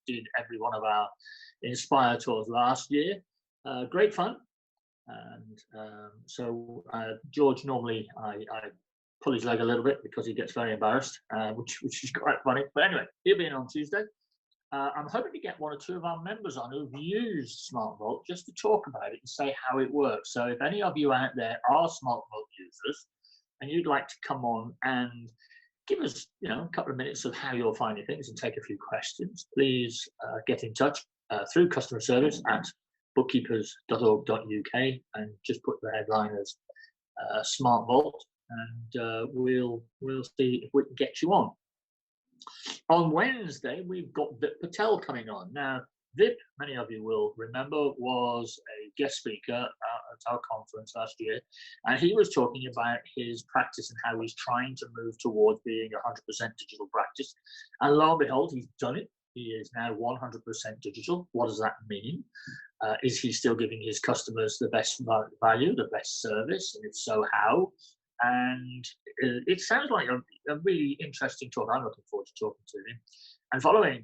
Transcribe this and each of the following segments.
did every one of our Inspire tours last year. Great fun. And so George, normally I pull his leg a little bit because he gets very embarrassed, which is quite funny. But anyway, he'll be in on Tuesday. I'm hoping to get one or two of our members on who've used SmartVault just to talk about it and say how it works. So if any of you out there are SmartVault users and you'd like to come on and give us, a couple of minutes of how you're finding things and take a few questions, please get in touch through customer service at bookkeepers.org.uk and just put the headline as SmartVault, and we'll see if we can get you on. On Wednesday, we've got Vip Patel coming on. Now, Vip, many of you will remember, was a guest speaker at our conference last year, and he was talking about his practice and how he's trying to move towards being 100% digital practice. And lo and behold, he's done it. He is now 100% digital. What does that mean? Is he still giving his customers the best value, the best service? And if so, how? And it sounds like a really interesting talk. I'm looking forward to talking to him. And following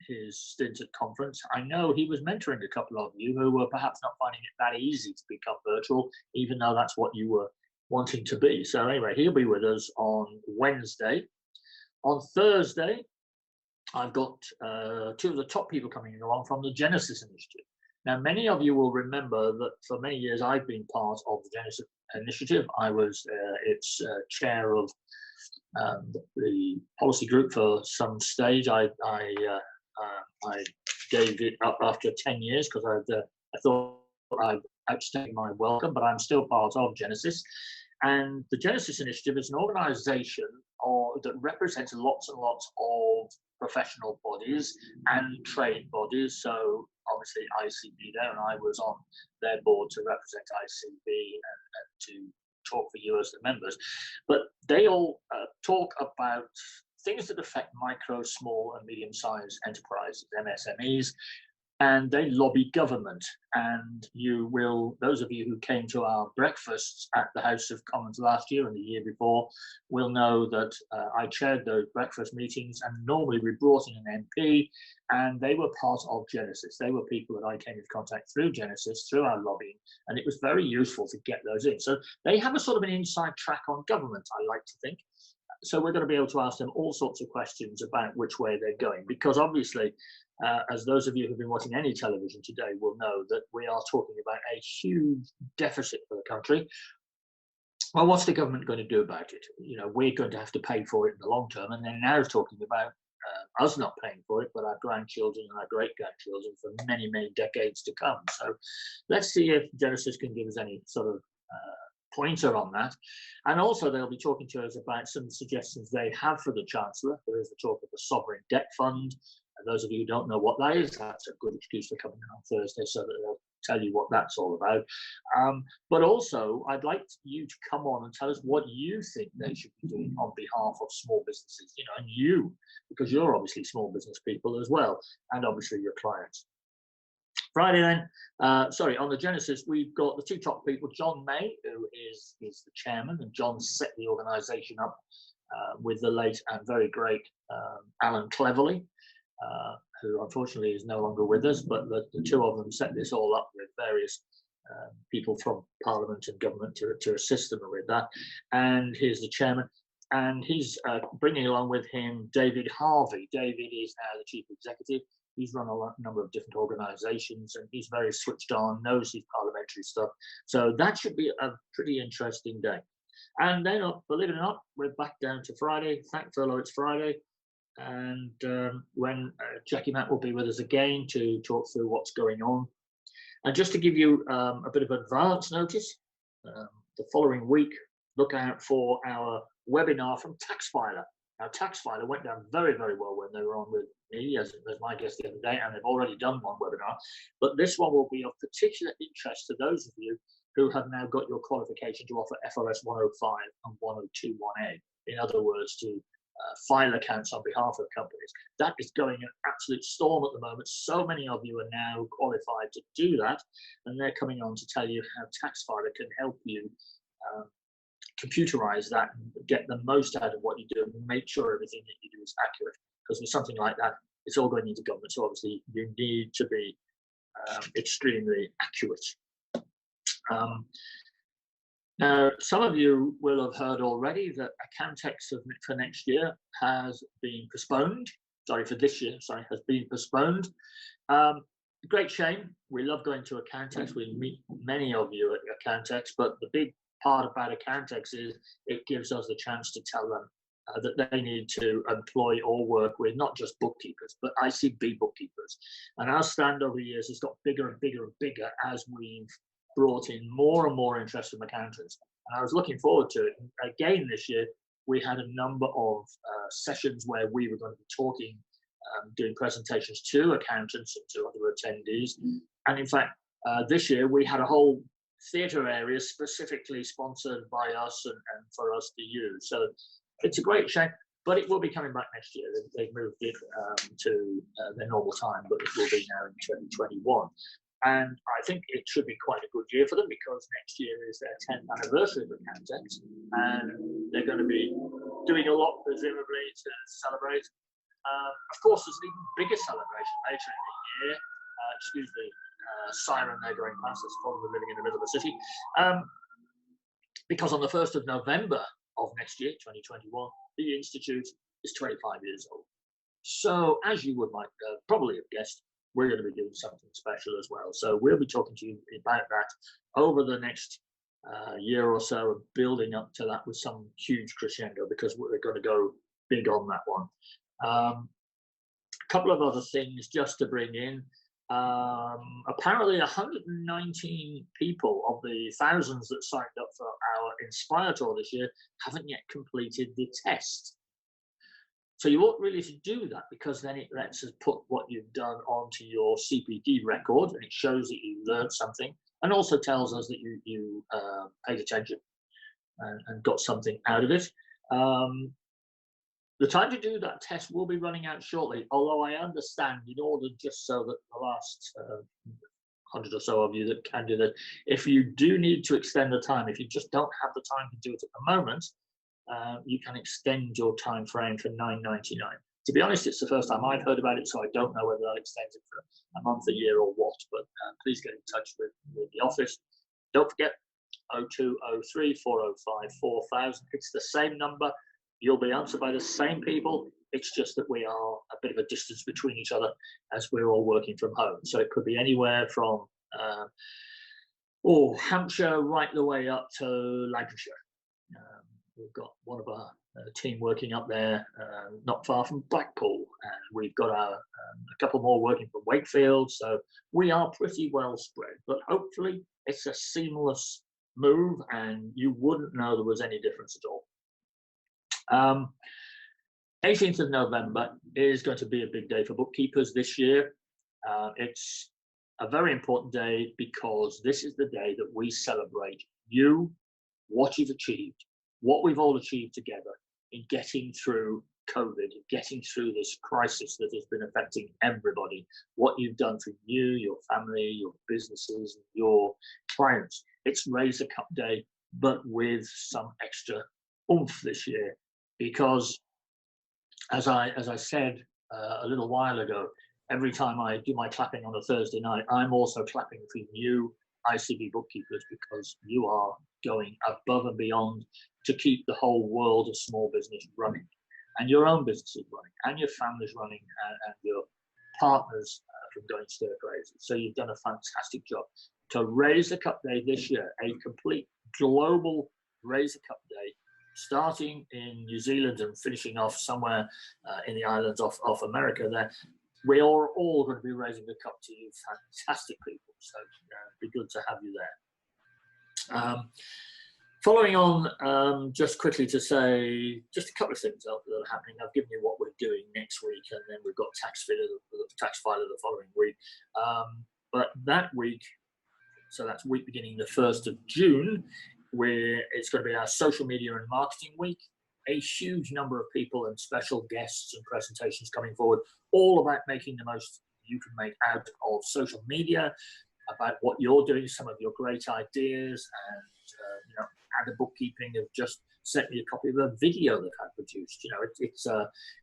his stint at conference, I know he was mentoring a couple of you who were perhaps not finding it that easy to become virtual, even though that's what you were wanting to be. So anyway, he'll be with us on Wednesday. On Thursday, I've got two of the top people coming along from the Genesis Initiative. Now, many of you will remember that for many years I've been part of the Genesis Initiative. I was its chair of the policy group for some stage. I gave it up after 10 years because I thought I'd outstayed my welcome, but I'm still part of Genesis. And the Genesis Initiative is an organization that represents lots and lots of professional bodies and trade bodies. So obviously ICB there, and I was on their board to represent ICB and to talk for you as the members. But they all talk about things that affect micro, small and medium-sized enterprises, MSMEs, and they lobby government. And you will, those of you who came to our breakfasts at the House of Commons last year and the year before, will know that I chaired those breakfast meetings, and normally we brought in an MP, and they were part of Genesis. They were people that I came into contact through Genesis, through our lobbying, and it was very useful to get those in. So they have a sort of an inside track on government, I like to think. So we're going to be able to ask them all sorts of questions about which way they're going, because obviously, as those of you who've been watching any television today will know, that we are talking about a huge deficit for the country. Well, what's the government going to do about it? We're going to have to pay for it in the long term, and they're now talking about us not paying for it, but our grandchildren and our great-grandchildren for many, many decades to come. So let's see if Genesis can give us any sort of pointer on that. And also they'll be talking to us about some suggestions they have for the Chancellor. There is the talk of the Sovereign Debt Fund. And those of you who don't know what that is, that's a good excuse for coming in on Thursday so that they'll tell you what that's all about. But also, I'd like you to come on and tell us what you think they should be doing on behalf of small businesses, and you, because you're obviously small business people as well, and obviously your clients. Friday then, on the Genesis, we've got the two top people, John May, who is the chairman, and John set the organisation up with the late and very great Alan Cleverly, who unfortunately is no longer with us, but the two of them set this all up with various people from Parliament and government to assist them with that. And here's the chairman, and he's bringing along with him David Harvey. David is now the chief executive. He's run a number of different organisations, and he's very switched on, knows his parliamentary stuff. So that should be a pretty interesting day. And then, believe it or not, we're back down to Friday. Thankfully, it's Friday. And when Jaquie Matt will be with us again to talk through what's going on. And just to give you a bit of advance notice, the following week, look out for our webinar from TaxFiler. Now, TaxFiler went down very, very well when they were on with me as my guest the other day, and they've already done one webinar. But this one will be of particular interest to those of you who have now got your qualification to offer FRS 105 and 102.1A. In other words, to file accounts on behalf of companies. That is going an absolute storm at the moment. So many of you are now qualified to do that, and they're coming on to tell you how TaxFiler can help you computerize that and get the most out of what you do and make sure everything that you do is accurate. Because with something like that, it's all going into government. So obviously you need to be extremely accurate. Now, some of you will have heard already that Accountex for next year has been postponed. Sorry, for this year, sorry, has been postponed. Great shame. We love going to Accountex. We meet many of you at Accountex, but the big part about Accountex is it gives us the chance to tell them that they need to employ or work with not just bookkeepers, but ICB bookkeepers. And our stand over the years has got bigger and bigger and bigger as we've brought in more and more interest from accountants. And I was looking forward to it. Again, this year, we had a number of sessions where we were going to be talking, doing presentations to accountants and to other attendees. And in fact, this year we had a whole theatre area specifically sponsored by us and for us to use. So it's a great shame, but it will be coming back next year. They've moved it to their normal time, but it will be now in 2021. And I think it should be quite a good year for them, because next year is their 10th anniversary of Accountex, and they're going to be doing a lot, presumably, to celebrate. Of course, there's an even bigger celebration later in the year. Excuse the siren they're going past, that's probably living in the middle of the city. Because on the 1st of November of next year, 2021, the Institute is 25 years old. So, as you would like probably have guessed, we're going to be doing something special as well. So we'll be talking to you about that over the next year or so, building up to that with some huge crescendo, because we're going to go big on that one. A couple of other things just to bring in. Apparently 119 people of the thousands that signed up for our Inspire Tour this year haven't yet completed the test. So you ought really to do that, because then it lets us put what you've done onto your CPD record, and it shows that you learned something, and also tells us that you paid attention and got something out of it. The time to do that test will be running out shortly, although I understand, in order just so that the last 100 or so of you that can do that, if you do need to extend the time, if you just don't have the time to do it at the moment, you can extend your time frame for $9.99. To be honest, it's the first time I've heard about it, so I don't know whether that extends it for a month, a year, or what. But please get in touch with the office. Don't forget 0203 405 4000. It's the same number. You'll be answered by the same people. It's just that we are a bit of a distance between each other as we're all working from home. So it could be anywhere from Hampshire right the way up to Lancashire. We've got one of our team working up there, not far from Blackpool, and we've got a couple more working from Wakefield. So we are pretty well spread, but hopefully it's a seamless move and you wouldn't know there was any difference at all. 18th of November is going to be a big day for bookkeepers this year. It's a very important day because this is the day that we celebrate you, what you've achieved, what we've all achieved together in getting through COVID, getting through this crisis that has been affecting everybody, what you've done for you, your family, your businesses, your clients. It's Raise a Cup Day, but with some extra oomph this year, because as I said a little while ago, every time I do my clapping on a Thursday night, I'm also clapping for you ICB bookkeepers, because you are going above and beyond to keep the whole world of small business running, and your own business is running, and your family's running, and your partners from going stir crazy. So you've done a fantastic job. To Raise the Cup Day this year, a complete global Raise the Cup Day, starting in New Zealand and finishing off somewhere in the islands off America there. We are all going to be raising the cup to you fantastic people. So it'd be good to have you there. Following on, just quickly to say just a couple of things that are happening. I've given you what we're doing next week, and then we've got tax filer the following week. But that week, so that's week beginning the 1st of June, where it's going to be our social media and marketing week. A huge number of people and special guests and presentations coming forward, all about making the most you can make out of social media, about what you're doing, some of your great ideas, and Ada Bookkeeping have just sent me a copy of a video that I produced.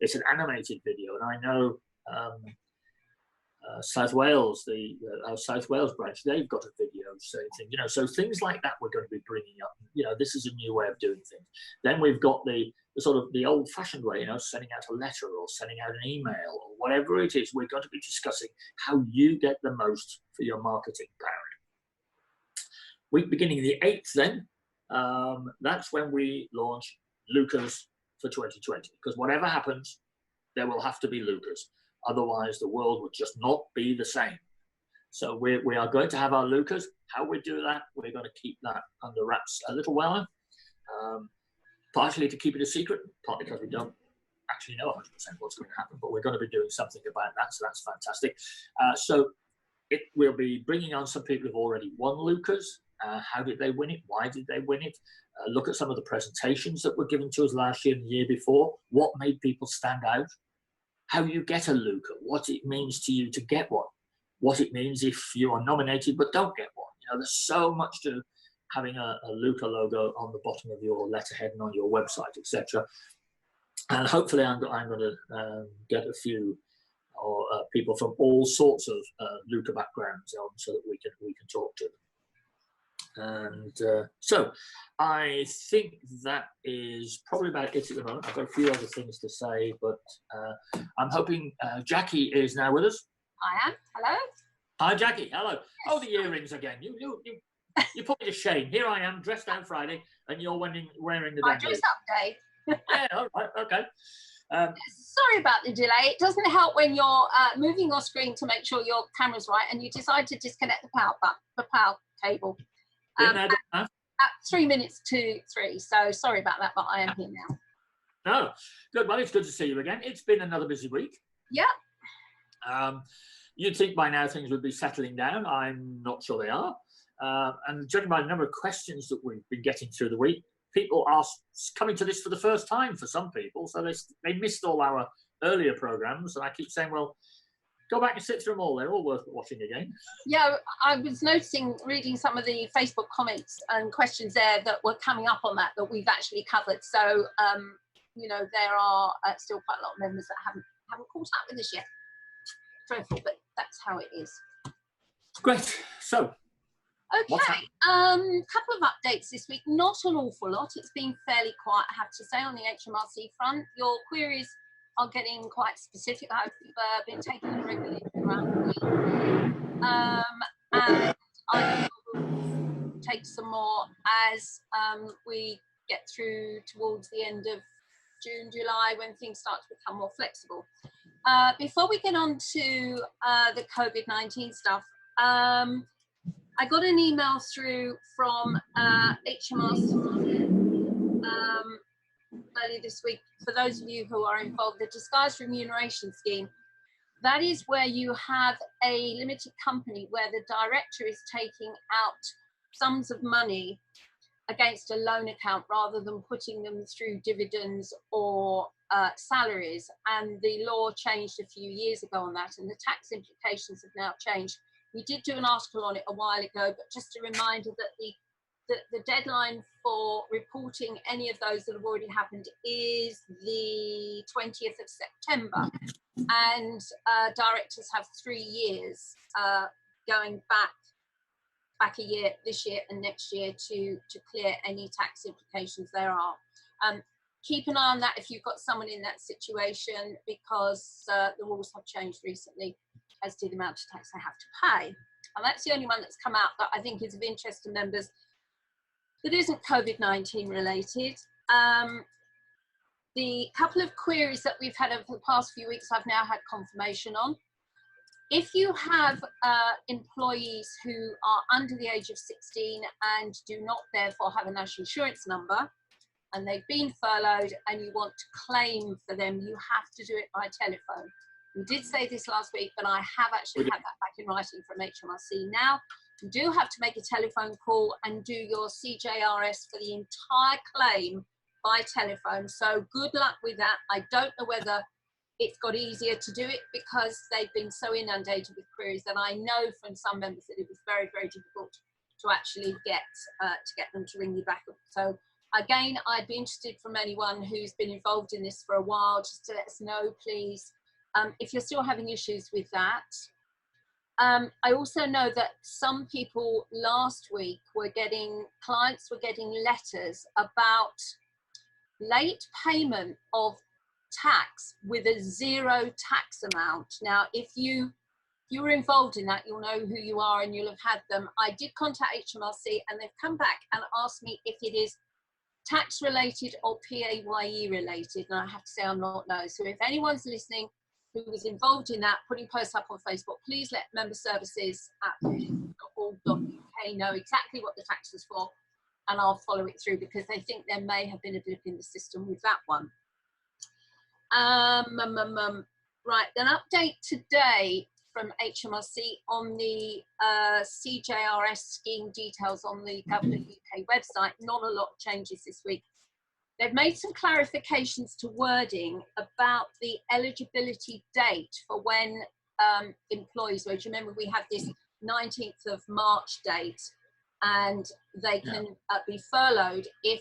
It's an animated video, and I know South Wales, our South Wales branch, they've got a video saying things, you know, so things like that we're going to be bringing up. You know, this is a new way of doing things. Then we've got the sort of the old-fashioned way, you know, sending out a letter or sending out an email or whatever it is. We're going to be discussing how you get the most for your marketing pound. Week beginning the 8th, then, that's when we launch Lucas for 2020, because whatever happens, there will have to be Lucas. Otherwise, the world would just not be the same. So we are going to have our Lucas. How we do that, we're going to keep that under wraps a little while. Partially to keep it a secret, partly because we don't actually know 100% what's going to happen, but we're going to be doing something about that, so that's fantastic. So we'll be bringing on some people who've already won Lucas. How did they win it? Why did they win it? Look at some of the presentations that were given to us last year and the year before. What made people stand out? How you get a Luca, what it means to you to get one, what it means if you are nominated but don't get one. You know, there's so much to having a Luca logo on the bottom of your letterhead and on your website, etc. And hopefully I'm going to get a few people from all sorts of Luca backgrounds on so that we can talk to them. And so I think that is probably about it at the moment. I've got a few other things to say, but I'm hoping Jaquie is now with us. I am. Hello. Hi, Jaquie. Hello. Yes. Oh, the earrings again. You put me to shame. Here I am, dressed down Friday, and you're wearing the My dress up day. Yeah, all right, okay. Sorry about the delay. It doesn't help when you're moving your screen to make sure your camera's right and you decide to disconnect the power cable. At 3 minutes to 3, so sorry about that, but I am here now. No, good. Well, it's good to see you again. It's been another busy week. Yeah. You'd think by now things would be settling down. I'm not sure they are. And judging by the number of questions that we've been getting through the week, people are coming to this for the first time for some people, so they missed all our earlier programs. And I keep saying, well, go back and sit through them all. They're all worth watching again. Yeah, I was noticing, reading some of the Facebook comments and questions there that were coming up on that we've actually covered. So, you know, there are still quite a lot of members that haven't caught up with us yet. Dreadful, but that's how it is. Great. So, okay, couple of updates this week. Not an awful lot. It's been fairly quiet, I have to say, on the HMRC front. Your queries are getting quite specific. I've been taking them regularly around the week. And I will take some more as we get through towards the end of June, July, when things start to become more flexible. Before we get on to the COVID-19 stuff, I got an email through from HMRC earlier this week. For those of you who are involved, the disguised remuneration scheme, that is where you have a limited company where the director is taking out sums of money against a loan account rather than putting them through dividends or salaries. And the law changed a few years ago on that, and the tax implications have now changed. We did do an article on it a while ago, but just a reminder that the deadline for reporting any of those that have already happened is the 20th of September. And directors have 3 years going back a year, this year and next year, to clear any tax implications there are. Keep an eye on that if you've got someone in that situation, because the rules have changed recently as to the amount of tax they have to pay. And that's the only one that's come out that I think is of interest to members that isn't COVID-19 related. The couple of queries that we've had over the past few weeks, I've now had confirmation on. If you have employees who are under the age of 16 and do not therefore have a national insurance number, and they've been furloughed and you want to claim for them, you have to do it by telephone. We did say this last week, but I have actually had that back in writing from HMRC now. You do have to make a telephone call and do your CJRS for the entire claim by telephone. So good luck with that. I don't know whether it's got easier to do it because they've been so inundated with queries that I know from some members that it was very, very difficult to actually get them to ring you back up. So again, I'd be interested from anyone who's been involved in this for a while, just to let us know, please. if you're still having issues with that. I also know that some people last week clients were getting letters about late payment of tax with a zero tax amount. Now, if you were involved in that, you'll know who you are and you'll have had them. I did contact HMRC and they've come back and asked me if it is tax related or PAYE related. And I have to say I'm not no. So if anyone's listening who was involved in that, putting posts up on Facebook, please let member services at org.uk know exactly what the tax is for, and I'll follow it through because they think there may have been a blip in the system with that one. Right, an update today from HMRC on the CJRS scheme details on the Government UK website. Not a lot of changes this week. They've made some clarifications to wording about the eligibility date for when employees, which remember we have this 19th of March date, and they can be furloughed if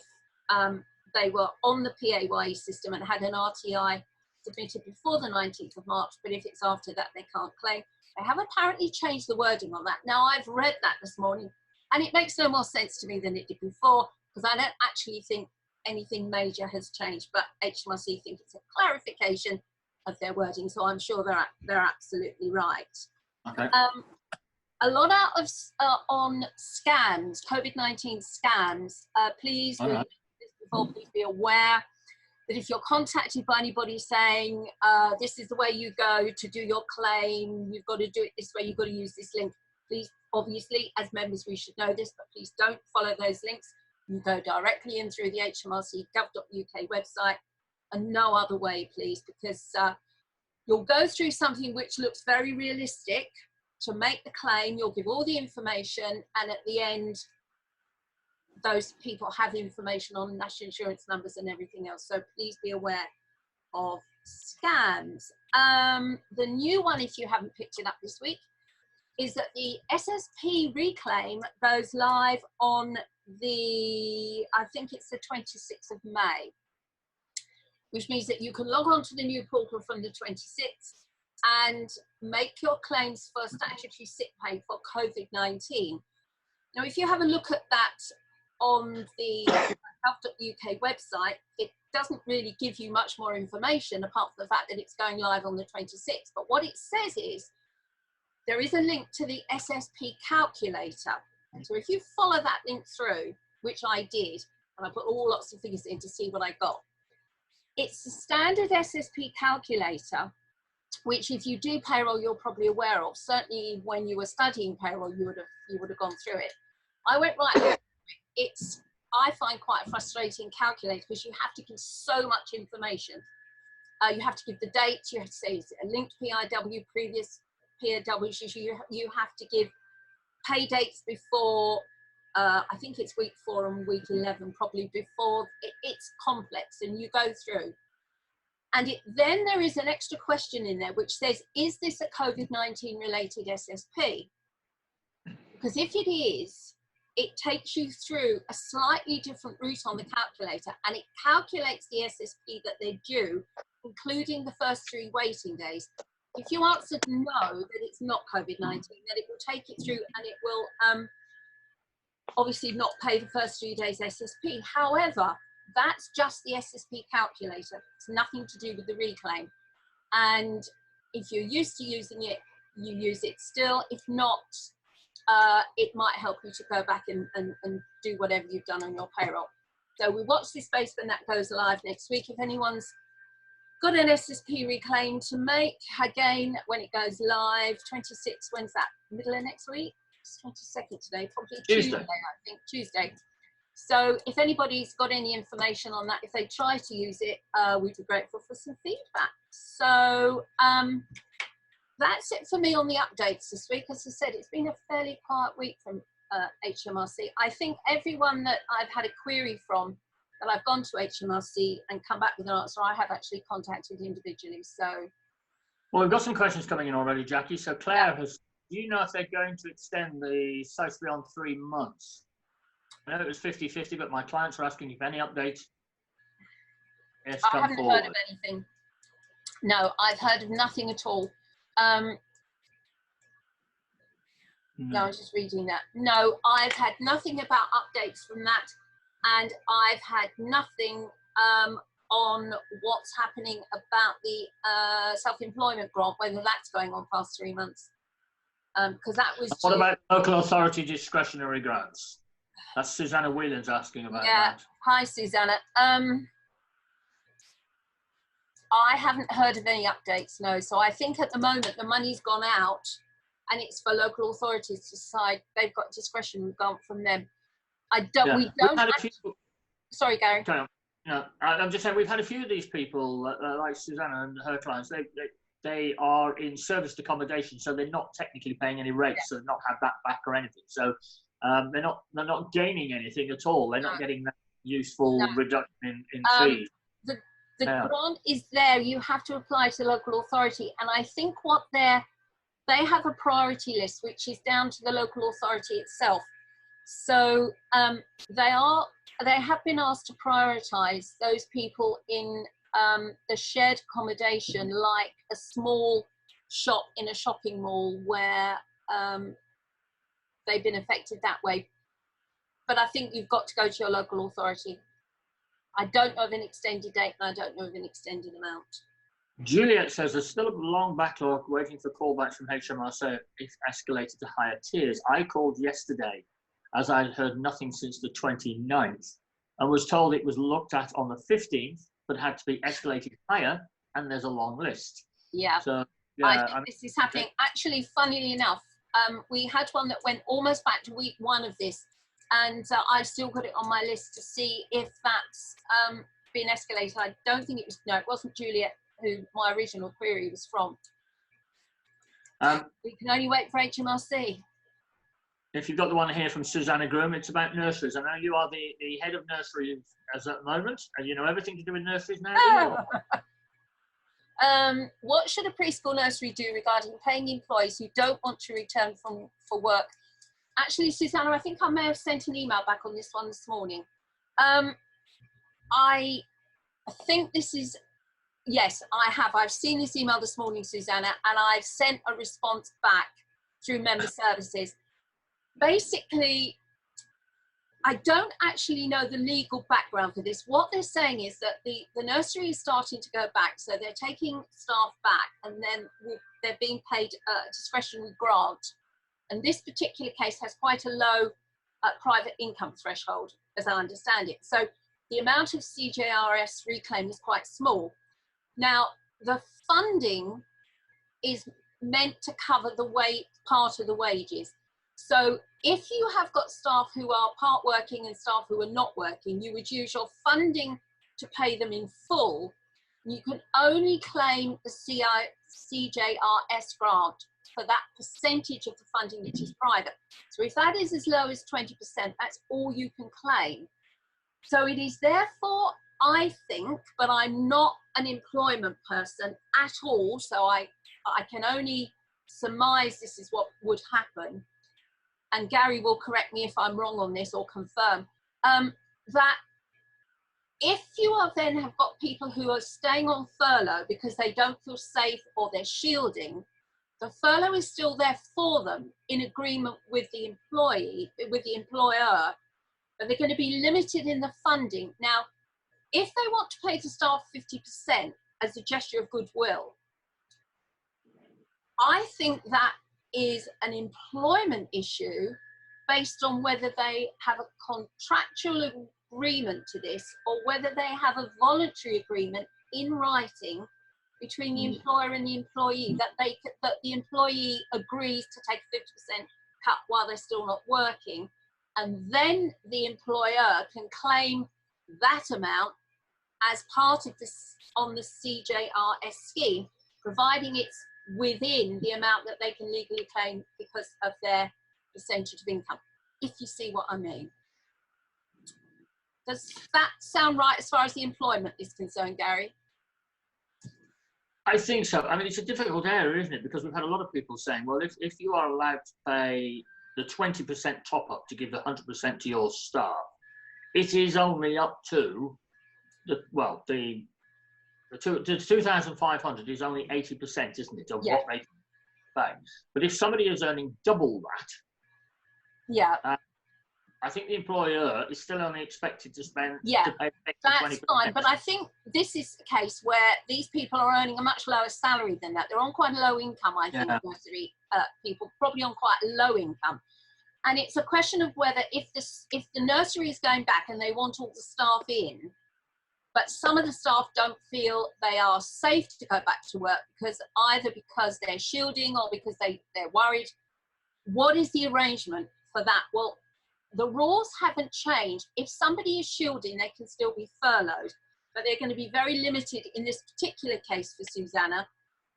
they were on the PAYE system and had an RTI submitted before the 19th of March, but if it's after that, they can't claim. They have apparently changed the wording on that. Now, I've read that this morning, and it makes no more sense to me than it did before, because I don't actually think anything major has changed, but HMRC think it's a clarification of their wording, so I'm sure they're absolutely right. Okay. A lot out of on scams, COVID-19 scams. Please, please be aware that if you're contacted by anybody saying this is the way you go to do your claim, you've got to do it this way, you've got to use this link, please, obviously, as members, we should know this, but please don't follow those links. You go directly in through the HMRC gov.uk website and no other way, please, because you'll go through something which looks very realistic to make the claim. You'll give all the information, and at the end, those people have information on national insurance numbers and everything else. So please be aware of scams. The new one, if you haven't picked it up this week, is that the SSP reclaim goes live on I think it's the 26th of May, which means that you can log on to the new portal from the 26th and make your claims for statutory sick pay for COVID-19. Now, if you have a look at that on the gov.uk website, it doesn't really give you much more information apart from the fact that it's going live on the 26th. But what it says is there is a link to the SSP calculator. So if you follow that link through, which I did, and I put lots of figures in to see what I got, it's the standard SSP calculator, which if you do payroll, you're probably aware of. Certainly when you were studying payroll, you would have gone through it. I went right through it. I find quite a frustrating calculator because you have to give so much information. You have to give the dates, you have to say, is it a linked PIW, previous PIWs, you have to give pay dates before, I think it's week 4 and week 11, probably before. It's complex, and you go through. And then there is an extra question in there which says, is this a COVID-19 related SSP? Because if it is, it takes you through a slightly different route on the calculator, and it calculates the SSP that they're due, including the first 3 waiting days. If you answered no, that it's not COVID-19, then it will take it through and it will obviously not pay the first 3 days SSP. However, that's just the SSP calculator. It's nothing to do with the reclaim. And if you're used to using it, you use it still. If not, it might help you to go back and do whatever you've done on your payroll. So we watch this space when that goes live next week. If anyone's got an SSP reclaim to make, again, when it goes live, 26, when's that? Middle of next week? It's 22nd today, probably Tuesday, I think, Tuesday. So if anybody's got any information on that, if they try to use it, we'd be grateful for some feedback. So that's it for me on the updates this week. As I said, it's been a fairly quiet week from HMRC. I think everyone that I've had a query from, that I've gone to HMRC and come back with an answer, I have actually contacted individually. So, well, we've got some questions coming in already, Jackie. So Claire has, do you know if they're going to extend the South beyond 3 months? I know it was 50-50, but my clients are asking if any updates. I haven't heard of anything. No, I've heard of nothing at all. No, I was just reading that. No, I've had nothing about updates from that, and I've had nothing on what's happening about the self-employment grant, whether that's going on past 3 months. Because that was What about local authority discretionary grants? That's Susanna Whelan's asking about that. Hi, Susanna. I haven't heard of any updates, no. So I think at the moment the money's gone out and it's for local authorities to decide. They've got discretion from them. I don't, Yeah. we don't. Sorry, Gary. No, I'm just saying we've had a few of these people, like Susanna and her clients. They are in serviced accommodation, so they're not technically paying any rates, so they've not had that back or anything. So they're not gaining anything at all. They're not getting that useful reduction in fees. The grant is there. You have to apply to the local authority, and I think what they have a priority list, which is down to the local authority itself. So they have been asked to prioritise those people in the shared accommodation, like a small shop in a shopping mall where they've been affected that way. But I think you've got to go to your local authority. I don't know of an extended date, and I don't know of an extended amount. Juliet says there's still a long backlog waiting for callbacks from HMRC if escalated to higher tiers. I called yesterday as I'd heard nothing since the 29th and was told it was looked at on the 15th but had to be escalated higher, and there's a long list. Yeah, so, I think this is happening. Actually, funnily enough, we had one that went almost back to week 1 of this, and I've still got it on my list to see if that's been escalated. I don't think it was, no, it wasn't Juliet who my original query was from. We can only wait for HMRC. If you've got the one here from Susanna Groom, it's about nurseries. I know you are the head of nursery as at the moment, and you know everything to do with nurseries now. What should a preschool nursery do regarding paying employees who don't want to return for work? Actually, Susanna, I think I may have sent an email back on this one this morning. I think this is, yes, I have. I've seen this email this morning, Susanna, and I've sent a response back through member services. Basically, I don't actually know the legal background for this. What they're saying is that the nursery is starting to go back, so they're taking staff back, and then they're being paid a discretionary grant. And this particular case has quite a low private income threshold, as I understand it. So the amount of CJRS reclaim is quite small. Now, the funding is meant to cover the part of the wages. So if you have got staff who are part working and staff who are not working, you would use your funding to pay them in full. You can only claim the CJRS grant for that percentage of the funding which is private. So if that is as low as 20%, that's all you can claim. So it is therefore, I think, but I'm not an employment person at all, so I can only surmise this is what would happen, and Gary will correct me if I'm wrong on this or confirm, that if you are then have got people who are staying on furlough because they don't feel safe or they're shielding, the furlough is still there for them in agreement with the employee, with the employer, but they're going to be limited in the funding. Now, if they want to pay the staff 50% as a gesture of goodwill, I think that is an employment issue based on whether they have a contractual agreement to this or whether they have a voluntary agreement in writing between the employer and the employee that the employee agrees to take a 50% cut while they're still not working, and then the employer can claim that amount as part of this on the CJRS scheme, providing it's within the amount that they can legally claim because of their percentage of income, if you see what I mean. Does that sound right as far as the employment is concerned, Gary? I think so. I mean, it's a difficult area, isn't it? Because we've had a lot of people saying, well, if you are allowed to pay the 20% top up to give the 100% to your staff, it is only up to the The 2,500 is only 80%, isn't it, of Yeah. what they pay? But if somebody is earning double that, Yeah. I think the employer is still only expected to spend Yeah, to pay that's 20%. fine. But I think this is a case where these people are earning a much lower salary than that. They're on quite a low income, I think, Yeah. nursery people, probably on quite a low income. And it's a question of whether if the nursery is going back and they want all the staff in, but some of the staff don't feel they are safe to go back to work because they're shielding or because they're worried. What is the arrangement for that? Well, the rules haven't changed. If somebody is shielding, they can still be furloughed, but they're going to be very limited in this particular case for Susanna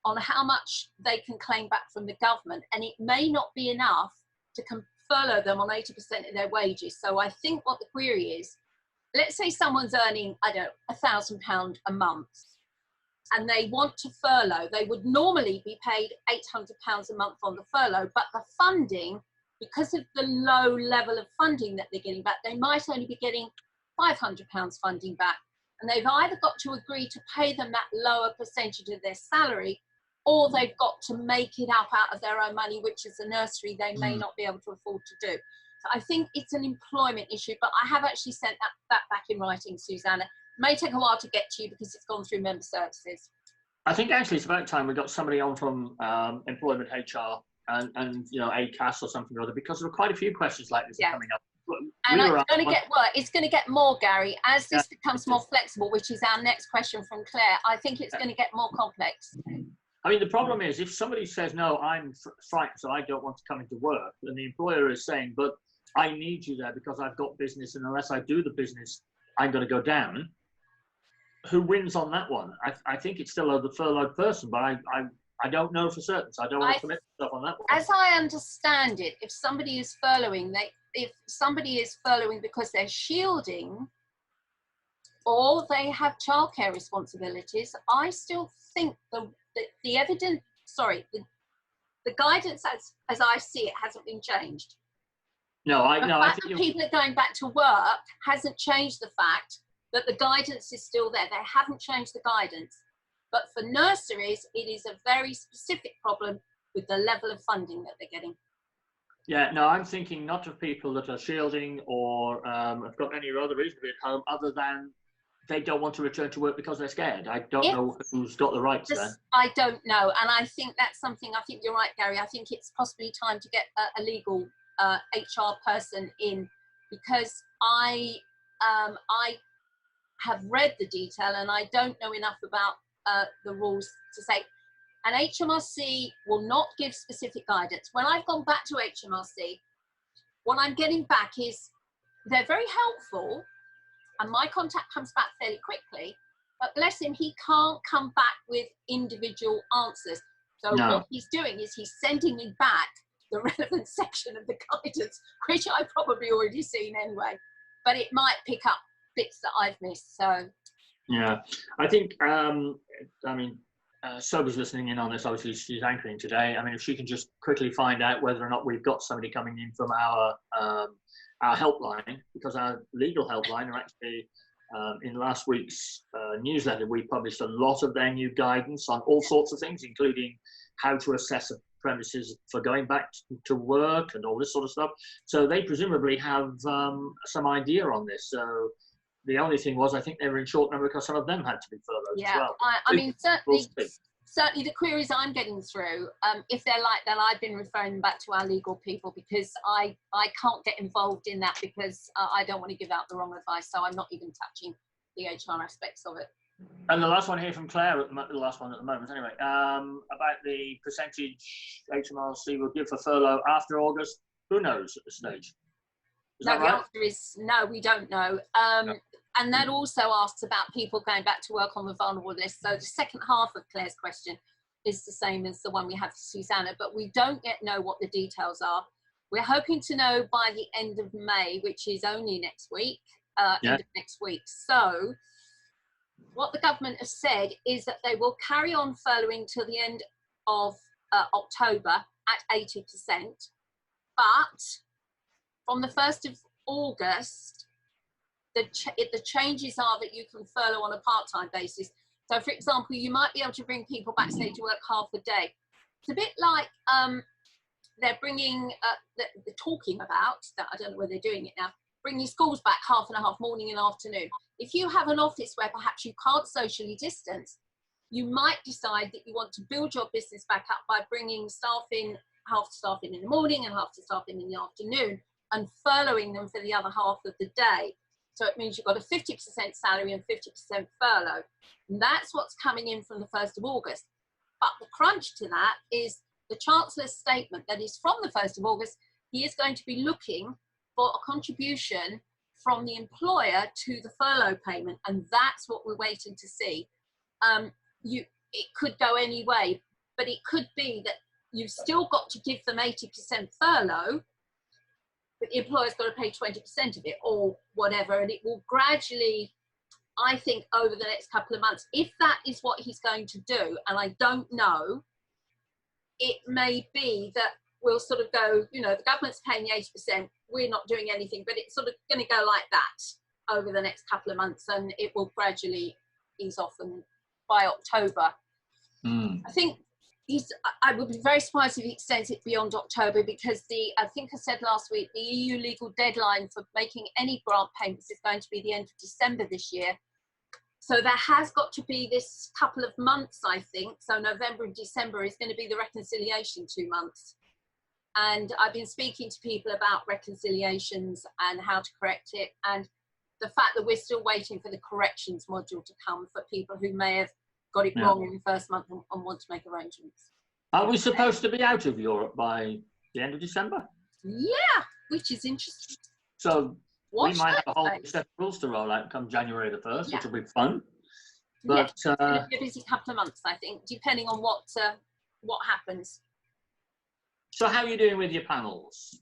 on how much they can claim back from the government. And it may not be enough to furlough them on 80% of their wages. So I think what the query is, let's say someone's earning, I don't know, £1,000 a month, and they want to furlough. They would normally be paid £800 a month on the furlough, but the funding, because of the low level of funding that they're getting back, they might only be getting £500 funding back. And they've either got to agree to pay them that lower percentage of their salary, or they've got to make it up out of their own money, which is a nursery they may not be able to afford to do. So I think it's an employment issue, but I have actually sent that back in writing, Susanna. It may take a while to get to you because it's gone through member services. I think actually it's about time we got somebody on from employment HR and ACAS or something or other, because there are quite a few questions like this coming up. And it's going to get more, Gary, as this becomes more flexible, which is our next question from Claire. I think it's going to get more complex. I mean, the problem is if somebody says, no, I'm frightened, so I don't want to come into work, and the employer is saying, but I need you there because I've got business, and unless I do the business, I'm going to go down. Who wins on that one? I think it's still the furloughed person, but I don't know for certain, so I don't want to commit myself on that one. As I understand it, if somebody is furloughing, because they're shielding or they have childcare responsibilities, I still think the evidence, the guidance as I see it hasn't been changed. The fact that people are going back to work hasn't changed the fact that the guidance is still there. They haven't changed the guidance. But for nurseries, it is a very specific problem with the level of funding that they're getting. Yeah, no, I'm thinking not of people that are shielding or have got any other reason to be at home other than they don't want to return to work because they're scared. I don't know who's got the rights there. I don't know. And I think that's something, I think you're right, Gary. I think it's possibly time to get a legal HR person in, because I have read the detail and I don't know enough about the rules to say. And HMRC will not give specific guidance. When I've gone back to HMRC, what I'm getting back is they're very helpful, and my contact comes back fairly quickly, but bless him, he can't come back with individual answers. So what he's doing is he's sending me back the relevant section of the guidance, which I've probably already seen anyway, but it might pick up bits that I've missed. So yeah, I think Sober's listening in on this. Obviously she's anchoring today. I mean, if she can just quickly find out whether or not we've got somebody coming in from our helpline, because our legal helpline are actually in last week's newsletter, we published a lot of their new guidance on all sorts of things, including how to assess a premises for going back to work and all this sort of stuff. So they presumably have some idea on this. So the only thing was, I think they were in short number because some of them had to be furloughed as well. I mean, certainly the queries I'm getting through, if they're like that, I've been referring back to our legal people, because I can't get involved in that because I don't want to give out the wrong advice. So I'm not even touching the HR aspects of it. And the last one here from Claire, the last one at the moment anyway, about the percentage HMRC will give for furlough after August. Who knows at this stage? No, the answer is no, we don't know. And that also asks about people going back to work on the vulnerable list. So the second half of Claire's question is the same as the one we have for Susanna, but we don't yet know what the details are. We're hoping to know by the end of May, which is only next week, end of next week. So what the government has said is that they will carry on furloughing till the end of October at 80%, but from the 1st of August, the changes are that you can furlough on a part-time basis. So, for example, you might be able to bring people back, say, to work half a day. It's a bit like they're bringing, they're talking about, that I don't know whether they're doing it now, bringing schools back half and a half, morning and afternoon. If you have an office where perhaps you can't socially distance, you might decide that you want to build your business back up by bringing staff in, half the staff in the morning and half the staff in the afternoon, and furloughing them for the other half of the day. So it means you've got a 50% salary and 50% furlough. And that's what's coming in from the 1st of August. But the crunch to that is the Chancellor's statement that is from the 1st of August. He is going to be looking for a contribution from the employer to the furlough payment. And that's what we're waiting to see. It could go any way, but it could be that you've still got to give them 80% furlough, but the employer's got to pay 20% of it or whatever. And it will gradually, I think, over the next couple of months, if that is what he's going to do, and I don't know, it may be that we'll sort of go, you know, the government's paying the 80%, we're not doing anything, but it's sort of going to go like that over the next couple of months, and it will gradually ease off. And by October, I think I would be very surprised if he extends it beyond October, because I think I said last week, the EU legal deadline for making any grant payments is going to be the end of December this year. So there has got to be this couple of months, I think. So November and December is going to be the reconciliation 2 months. And I've been speaking to people about reconciliations and how to correct it. And the fact that we're still waiting for the corrections module to come for people who may have got it wrong in the first month and want to make arrangements. Are we supposed to be out of Europe by the end of December? Yeah, which is interesting. So we might have a whole set of rules to roll out come January the 1st, which will be fun. But it's going to be a busy couple of months, I think, depending on what happens. So how are you doing with your panels?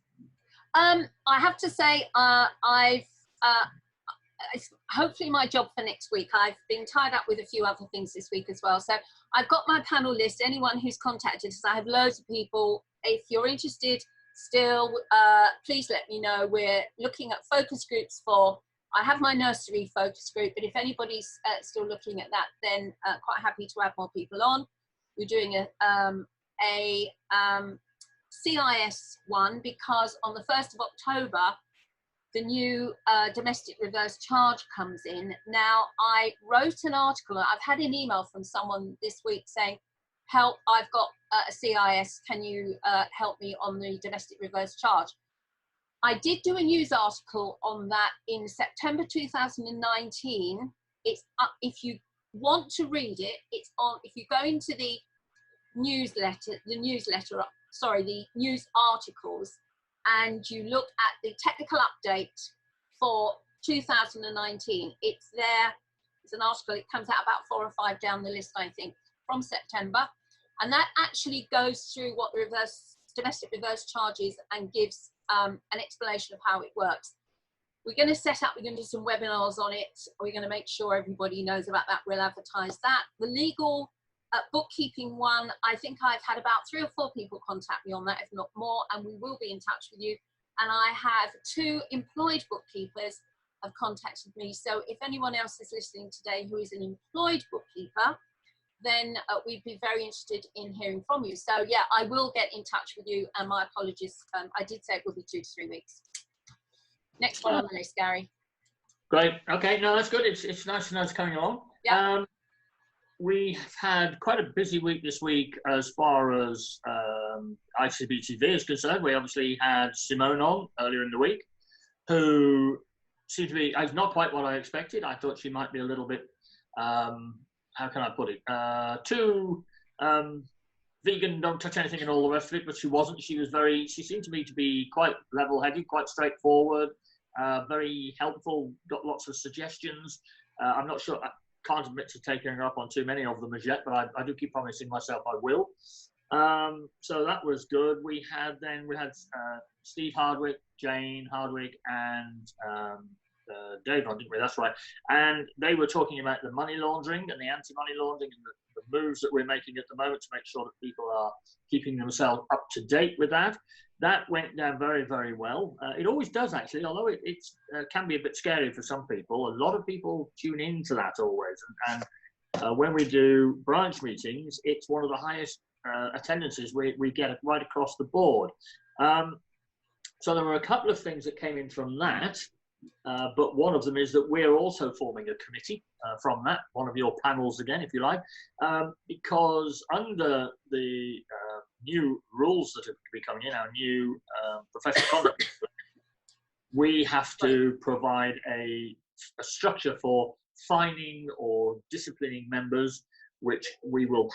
I have to say, it's hopefully my job for next week. I've been tied up with a few other things this week as well. So I've got my panel list. Anyone who's contacted us, I have loads of people. If you're interested still, please let me know. We're looking at focus groups I have my nursery focus group, but if anybody's still looking at that, then quite happy to have more people on. We're doing a CIS one, because on the 1st of October, the new domestic reverse charge comes in. Now, I wrote an article, I've had an email from someone this week saying, help, I've got a CIS, can you help me on the domestic reverse charge? I did do a news article on that in September 2019. It's if you want to read it, it's on, if you go into the news articles, and you look at the technical update for 2019, it's there. It's an article, it comes out about 4 or 5 down the list, I think, from September. And that actually goes through what the domestic reverse charge is and gives an explanation of how it works. We're going to do some webinars on it. We're going to make sure everybody knows about that. We'll advertise that. The legal bookkeeping one, I think I've had about 3 or 4 people contact me on that, if not more, and we will be in touch with you. And I have 2 employed bookkeepers have contacted me. So if anyone else is listening today who is an employed bookkeeper, then we'd be very interested in hearing from you. So yeah, I will get in touch with you, and my apologies. I did say it will be 2 to 3 weeks. Next one on the list, Gary. Great. Okay, no, that's good. It's nice to know it's coming along. Yeah. We've had quite a busy week this week as far as ICB TV is concerned. We obviously had Simone on earlier in the week, who seemed to be not quite what I expected. I thought she might be a little bit, how can I put it, too vegan, don't touch anything and all the rest of it, but she wasn't. She seemed to me to be quite level-headed, quite straightforward, very helpful, got lots of suggestions. I'm not sure, I can't admit to taking her up on too many of them as yet, but I do keep promising myself I will. So that was good. We had Steve Hardwick, Jane Hardwick, and Dave on, didn't we? That's right. And they were talking about the money laundering and the anti-money laundering and the moves that we're making at the moment to make sure that people are keeping themselves up to date with that. That went down very, very well. It always does, actually, although it can be a bit scary for some people. A lot of people tune into that always. And when we do branch meetings, it's one of the highest attendances we get right across the board. So there were a couple of things that came in from that, but one of them is that we're also forming a committee from that, one of your panels again, if you like, because under the new rules that are becoming in, our new professional conduct, we have to provide a structure for fining or disciplining members, which we will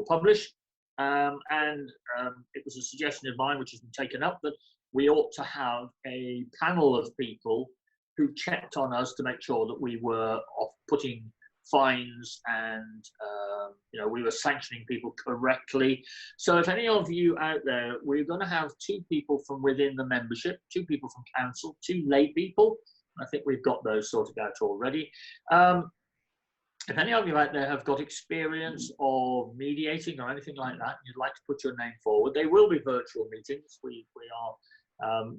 publish. It was a suggestion of mine, which has been taken up, that we ought to have a panel of people who checked on us to make sure that we were putting fines and we were sanctioning people correctly. So if any of you out there, we're going to have 2 people from within the membership, 2 people from council, 2 lay people. I think we've got those sorted out already. If any of you out there have got experience of mediating or anything like that, and you'd like to put your name forward, they will be virtual meetings. We are,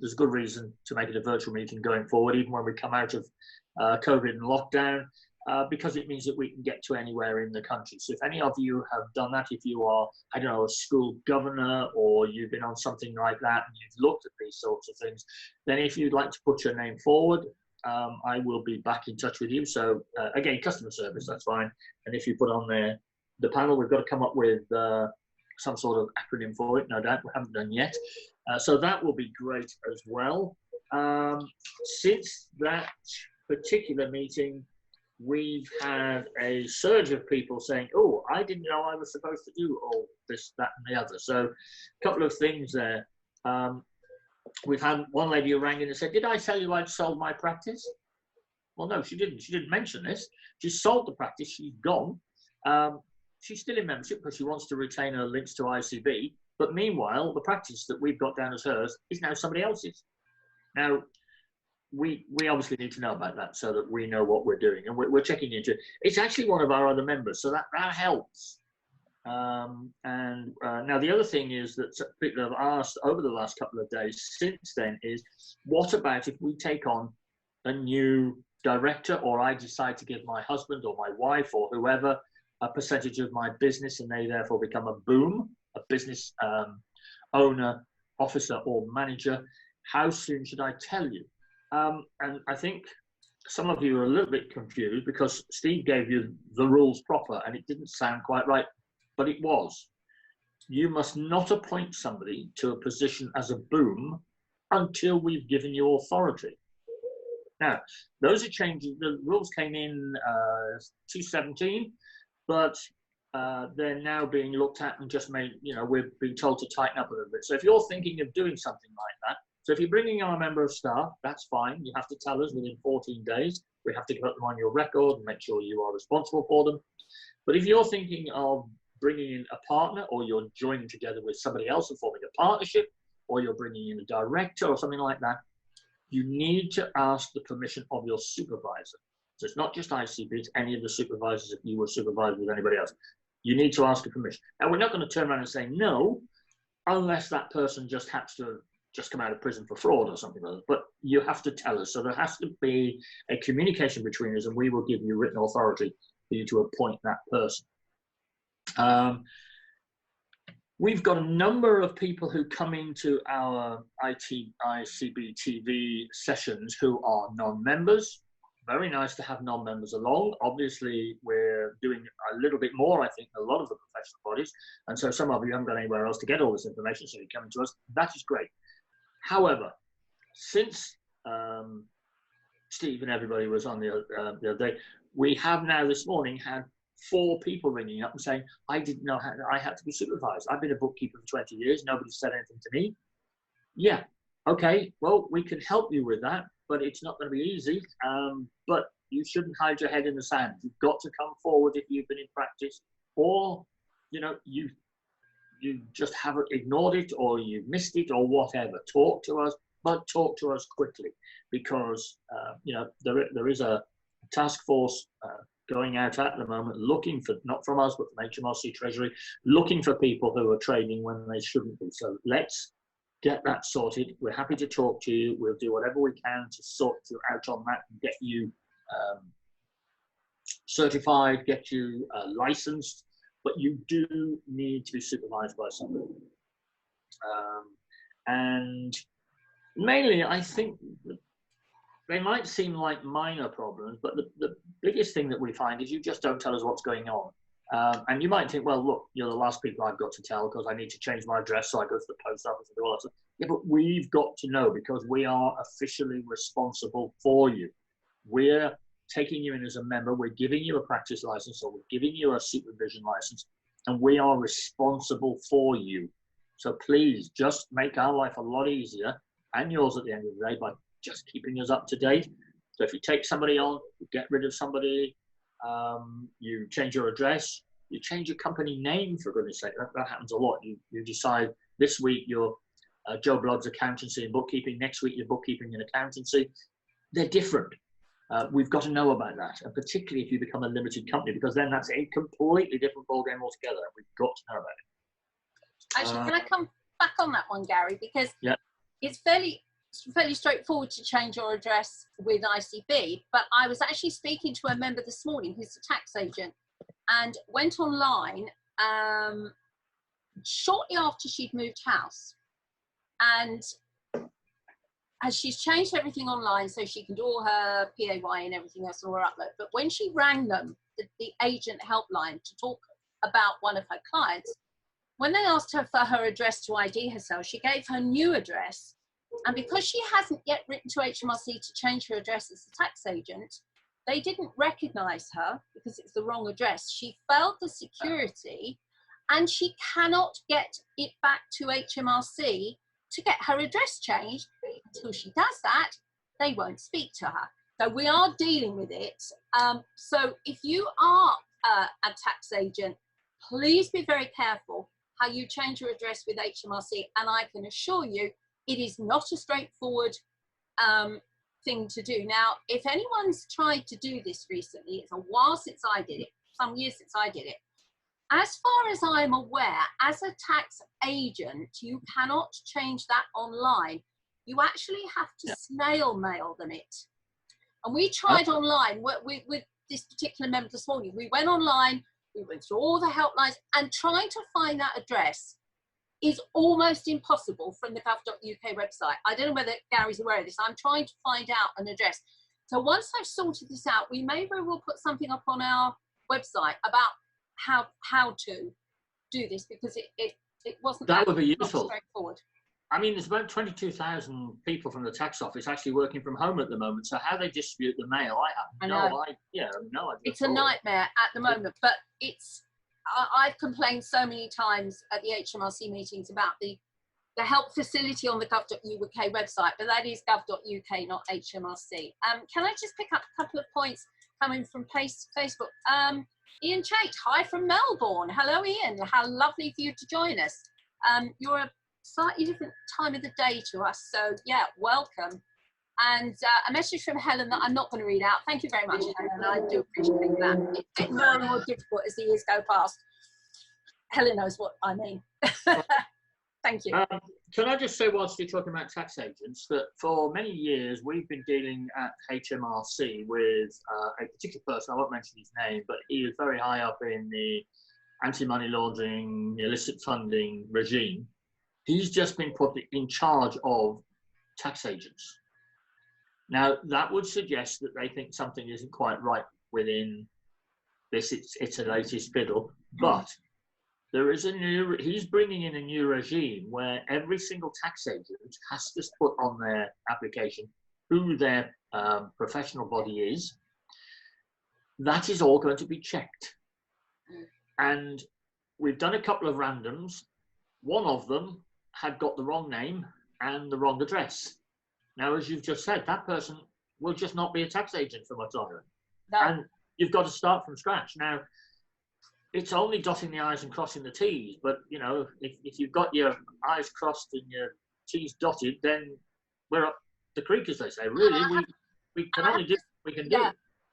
there's a good reason to make it a virtual meeting going forward, even when we come out of COVID and lockdown, because it means that we can get to anywhere in the country. So if any of you have done that, if you are, I don't know, a school governor, or you've been on something like that and you've looked at these sorts of things, then if you'd like to put your name forward, I will be back in touch with you. So again, customer service, that's fine. And if you put on there the panel, we've got to come up with some sort of acronym for it, no doubt. We haven't done yet. So that will be great as well. Since that particular meeting, we've had a surge of people saying, oh, I didn't know I was supposed to do all this, that, and the other. So a couple of things there. We've had one lady who rang in and said, did I tell you I'd sold my practice? Well, no, she didn't. She didn't mention this. She sold the practice. She's gone. She's still in membership because she wants to retain her links to ICB. But meanwhile, the practice that we've got down as hers is now somebody else's. Now, we obviously need to know about that so that we know what we're doing. And we're checking into it. It's actually one of our other members, so that helps. Now the other thing is that people have asked over the last couple of days since then is, what about if we take on a new director, or I decide to give my husband or my wife or whoever a percentage of my business, and they therefore become a boom, a business owner, officer or manager? How soon should I tell you? And I think some of you are a little bit confused because Steve gave you the rules proper and it didn't sound quite right. But it was. You must not appoint somebody to a position as a boom until we've given you authority. Now, those are changing. The rules came in 2017, but they're now being looked at and just made, we're being told to tighten up a little bit. So if you're thinking of doing something like that, so if you're bringing on a member of staff, that's fine. You have to tell us within 14 days. We have to put them on your record and make sure you are responsible for them. But if you're thinking of bringing in a partner, or you're joining together with somebody else and forming a partnership, or you're bringing in a director or something like that, you need to ask the permission of your supervisor. So it's not just ICB, it's any of the supervisors if you were supervised with anybody else. You need to ask for permission. Now, we're not going to turn around and say no, unless that person just happens to just come out of prison for fraud or something like that. But you have to tell us. So there has to be a communication between us, and we will give you written authority for you to appoint that person. We've got a number of people who come into our ICB TV sessions who are non-members. Very nice to have non-members along. Obviously, we're doing a little bit more, I think, than a lot of the professional bodies. And so some of you haven't got anywhere else to get all this information, so you're coming to us. That is great. However, since Steve and everybody was on the other day, we have now this morning had 4 people ringing up and saying, I didn't know how I had to be supervised. I've been a bookkeeper for 20 years. Nobody said anything to me. Yeah, okay, well, we can help you with that, but it's not going to be easy. But you shouldn't hide your head in the sand. You've got to come forward if you've been in practice, or, you just haven't ignored it, or you've missed it, or whatever. Talk to us, but talk to us quickly, because, there is a task force going out at the moment, looking for, not from us, but from HMRC Treasury, looking for people who are trading when they shouldn't be. So let's get that sorted. We're happy to talk to you. We'll do whatever we can to sort you out on that and get you certified, get you licensed, but you do need to be supervised by somebody. And mainly, I think they might seem like minor problems, but the biggest thing that we find is you just don't tell us what's going on. And you might think, well, look, you're the last people I've got to tell because I need to change my address, so I go to the post office and do all that stuff. Yeah, but we've got to know because we are officially responsible for you. We're taking you in as a member, we're giving you a practice license, or we're giving you a supervision license, and we are responsible for you. So please just make our life a lot easier, and yours at the end of the day, by just keeping us up to date. So if you take somebody on, you get rid of somebody, you change your address, you change your company name, for goodness sake, that happens a lot. You decide this week you're Joe Blogg's accountancy and bookkeeping, next week you're bookkeeping and accountancy. They're different. We've got to know about that, and particularly if you become a limited company, because then that's a completely different ballgame altogether. We've got to know about it. Actually, can I come back on that one, Garry? Because yeah, it's fairly straightforward to change your address with ICB, but I was actually speaking to a member this morning who's a tax agent and went online shortly after she'd moved house, and as she's changed everything online so she can do all her PAY and everything else on her upload, but when she rang them, the agent helpline, to talk about one of her clients, when they asked her for her address to ID herself, she gave her new address. And because she hasn't yet written to HMRC to change her address as a tax agent, they didn't recognise her because it's the wrong address. She failed the security and she cannot get it back to HMRC to get her address changed. Until she does that, they won't speak to her. So we are dealing with it. So if you are a tax agent, please be very careful how you change your address with HMRC. And I can assure you, it is not a straightforward thing to do. Now, if anyone's tried to do this recently, it's a while since I did it, some years since I did it. As far as I'm aware, as a tax agent, you cannot change that online. You actually have to snail mail them it. And we tried online with this particular member this morning. We went online, we went through all the helplines, and trying to find that address is almost impossible from the gov.uk website. I don't know whether Gary's aware of this. I'm trying to find out an address. So once I've sorted this out, we may very well put something up on our website about how to do this, because it wasn't that would be useful. Straightforward. I mean, there's about 22,000 people from the tax office actually working from home at the moment. So how they distribute the mail, I have no idea. It's a nightmare at the moment, but I've complained so many times at the HMRC meetings about the help facility on the gov.uk website, but that is gov.uk, not HMRC. Can I just pick up a couple of points coming from Facebook? Ian Chait, hi from Melbourne. Hello, Ian. How lovely for you to join us. You're a slightly different time of the day to us, so yeah, welcome. And a message from Helen that I'm not going to read out. Thank you very much, Helen. I do appreciate that. It's getting more and more difficult as the years go past. Helen knows what I mean. Thank you. Can I just say, whilst you're talking about tax agents, that for many years we've been dealing at HMRC with a particular person, I won't mention his name, but he is very high up in the anti-money laundering, illicit funding regime. He's just been put in charge of tax agents. Now, that would suggest that they think something isn't quite right within this it's a latest fiddle, but there is he's bringing in a new regime where every single tax agent has to put on their application who their professional body is. That is all going to be checked. And we've done a couple of randoms. One of them had got the wrong name and the wrong address. Now, as you've just said, that person will just not be a tax agent for much longer. No. And you've got to start from scratch. Now, it's only dotting the I's and crossing the T's, but, you know, if you've got your I's crossed and your T's dotted, then we're up the creek, as they say. Really, we can only do what we can do.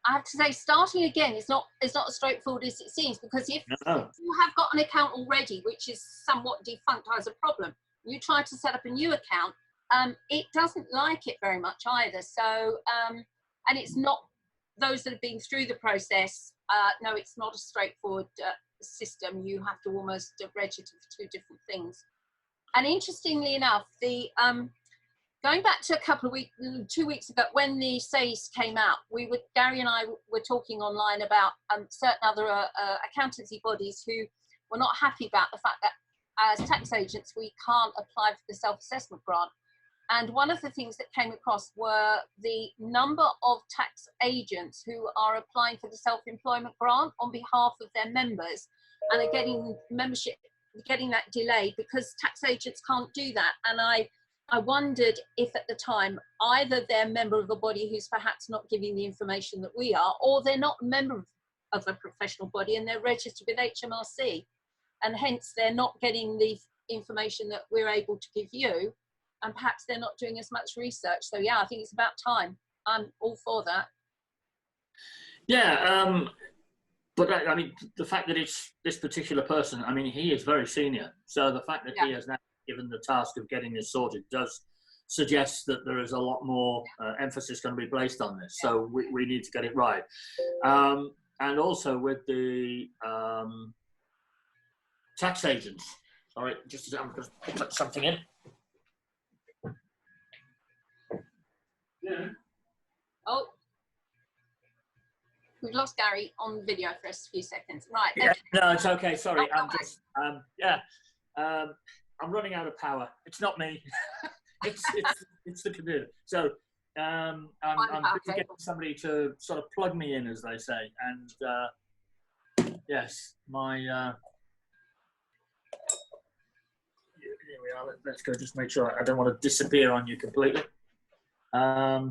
I have to say, starting again is not as straightforward as it seems, because if you have got an account already, which is somewhat defunct as a problem, you try to set up a new account, it doesn't like it very much either. So, and it's not those that have been through the process no, it's not a straightforward system. You have to almost register for two different things. And interestingly enough, the going back to a couple of weeks, 2 weeks ago, when the SACE came out, Garry and I were talking online about certain other accountancy bodies who were not happy about the fact that as tax agents, we can't apply for the self-assessment grant. And one of the things that came across were the number of tax agents who are applying for the self-employment grant on behalf of their members and are getting membership, getting that delayed because tax agents can't do that. And I wondered if at the time either they're a member of a body who's perhaps not giving the information that we are, or they're not a member of a professional body and they're registered with HMRC, and hence they're not getting the information that we're able to give you, and perhaps they're not doing as much research. So yeah, I think it's about time. I'm all for that. Yeah, but I mean, the fact that it's this particular person, I mean, he is very senior. So the fact that he has now given the task of getting this sorted does suggest that there is a lot more emphasis going to be placed on this. So we need to get it right. And also with the tax agents. Sorry, just I'm going to put something in. Yeah. Oh, we've lost Garry on video for a few seconds. Right. Yeah, okay. no, it's okay. Sorry, Oh, I'm just I'm running out of power. It's not me. it's the computer. So I'm getting somebody to sort of plug me in, as they say. And yes, my here we are. Let's go. Just make sure I don't want to disappear on you completely. Yeah.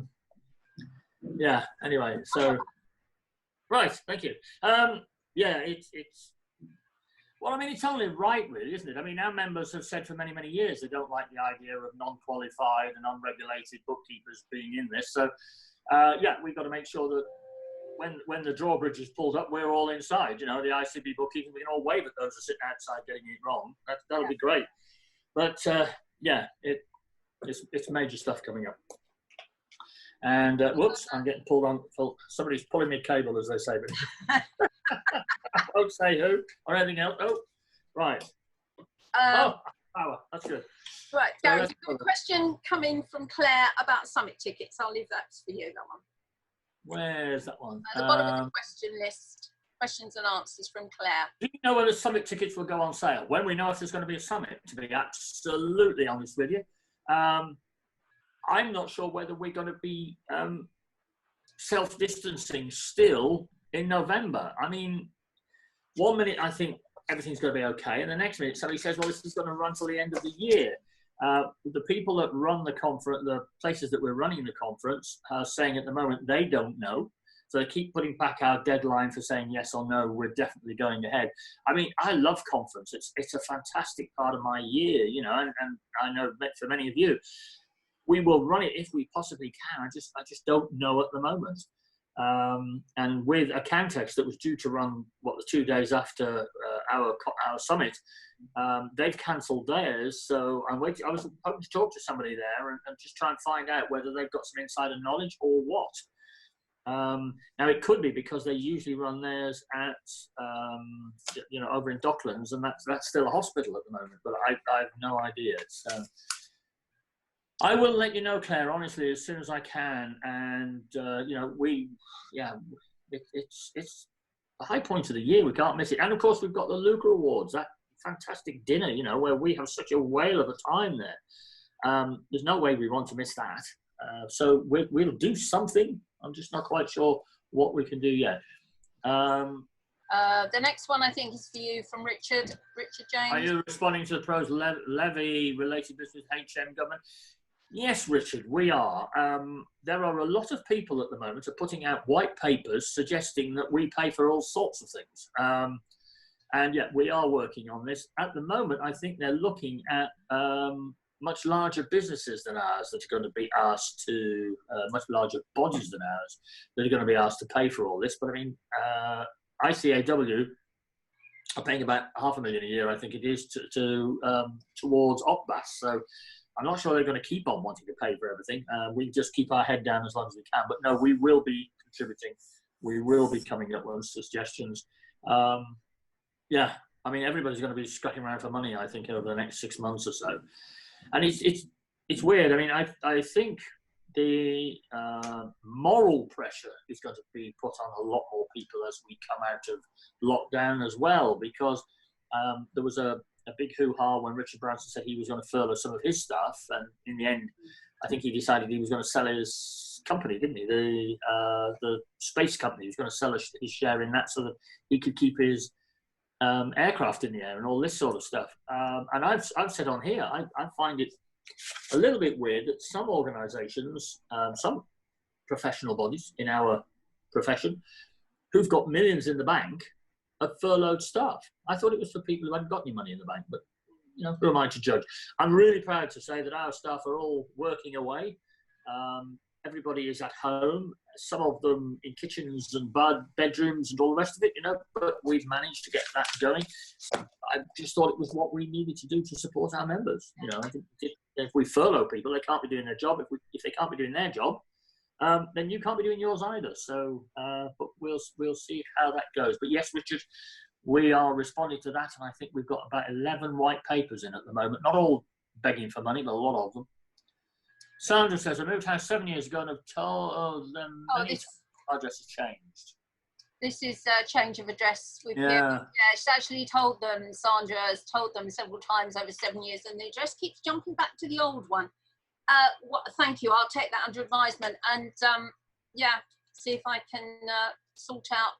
Anyway, so right. Thank you. Yeah, it's. Well, I mean, it's only right, really, isn't it? I mean, our members have said for many, many years they don't like the idea of non-qualified and unregulated bookkeepers being in this. So, yeah, we've got to make sure that when the drawbridge is pulled up, we're all inside. You know, the ICB bookkeepers, we can all wave at those who are sitting outside getting it wrong. That'll be great. But yeah, it's major stuff coming up. And whoops, I'm getting pulled on. Somebody's pulling me a cable, as they say. But I won't say who or anything else. Oh, right. Oh, power. That's good. Right, Garry, so a question coming from Claire about summit tickets. I'll leave that for you, that one. Where's that one? At the bottom of the question list, questions and answers from Claire. Do you know whether summit tickets will go on sale? When we know if there's going to be a summit, to be absolutely honest with you. I'm not sure whether we're going to be self-distancing still in November. I mean, 1 minute I think everything's going to be okay, and the next minute somebody says, well, this is going to run till the end of the year. The people that run the conference, the places that we're running the conference, are saying at the moment they don't know. So they keep putting back our deadline for saying yes or no, we're definitely going ahead. I mean, I love conference. It's a fantastic part of my year, you know, and I know that for many of you, we will run it if we possibly can. I just don't know at the moment. And with Accountex that was due to run, what, the 2 days after our summit, they've cancelled theirs. So I'm waiting. I was hoping to talk to somebody there and just try and find out whether they've got some insider knowledge or what. Now it could be because they usually run theirs at, you know, over in Docklands, and that's still a hospital at the moment. But I have no idea. So I will let you know, Claire, honestly, as soon as I can. And you know, it's a high point of the year. We can't miss it. And of course, we've got the Luca Awards, that fantastic dinner, you know, where we have such a whale of a time there. There's no way we want to miss that. So we'll do something. I'm just not quite sure what we can do yet. The next one I think is for you from Richard James. Are you responding to the pros levy related business HM government? Yes, Richard, we are. There are a lot of people at the moment are putting out white papers suggesting that we pay for all sorts of things. And yeah, we are working on this. At the moment, I think they're looking at much larger businesses than ours that are going to be asked to, much larger bodies than ours that are going to be asked to pay for all this. But I mean, ICAW are paying about $500,000 a year, I think it is, towards OPBAS. So I'm not sure they're going to keep on wanting to pay for everything. We just keep our head down as long as we can. But no, we will be contributing we will be coming up with suggestions. Yeah, I mean, everybody's going to be scratching around for money, I think, over the next 6 months or so. And it's weird. I mean, I think the moral pressure is going to be put on a lot more people as we come out of lockdown as well, because there was a big hoo-ha when Richard Branson said he was going to furlough some of his staff, and in the end, I think he decided he was going to sell his company, didn't he? The space company. He was going to sell his share in that so that he could keep his aircraft in the air and all this sort of stuff. And I've said on here, I find it a little bit weird that some organisations, some professional bodies in our profession, who've got millions in the bank, have furloughed staff. I thought it was for people who hadn't got any money in the bank, but you know, who am I to judge? I'm really proud to say that our staff are all working away. Everybody is at home, some of them in kitchens and bedrooms and all the rest of it, you know, but we've managed to get that going. I just thought it was what we needed to do to support our members. You know, I think if we furlough people, they can't be doing their job. If they can't be doing their job, then you can't be doing yours either. So, but we'll see how that goes. But yes, Richard, we are responding to that, and I think we've got about 11 white papers in at the moment. Not all begging for money, but a lot of them. Sandra says, I moved house 7 years ago and have told them many address has changed. This is a change of address with you. Yeah. Yeah, she's actually told them, Sandra has told them several times over 7 years, and the address keeps jumping back to the old one. Thank you, I'll take that under advisement, and yeah, see if I can sort out.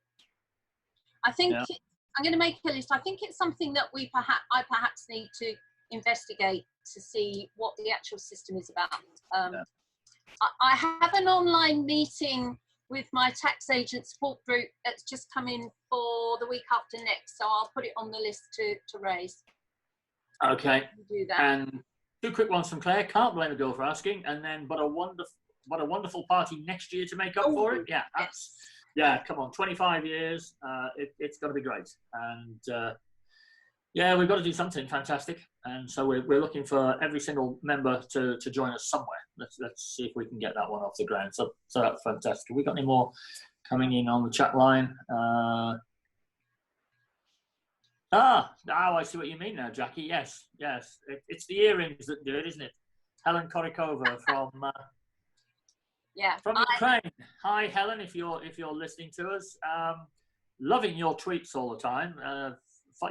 I think I'm going to make a list. I think it's something that I perhaps need to investigate to see what the actual system is about. I have an online meeting with my tax agent support group that's just come in for the week after next, so I'll put it on the list to raise. Okay. Do that. And 2 quick ones from Claire. Can't blame a girl for asking. And then, what a wonderful party next year to make up for it. Yeah, yeah. Come on, 25 years. It's going to be great. And yeah, we've got to do something fantastic. And so we're looking for every single member to join us somewhere. Let's see if we can get that one off the ground. So that's fantastic. Have we got any more coming in on the chat line? I see what you mean now, Jackie. Yes. It's the earrings that do it, isn't it? Helen Korikova from Ukraine. Hi, Helen. If you're listening to us, loving your tweets all the time.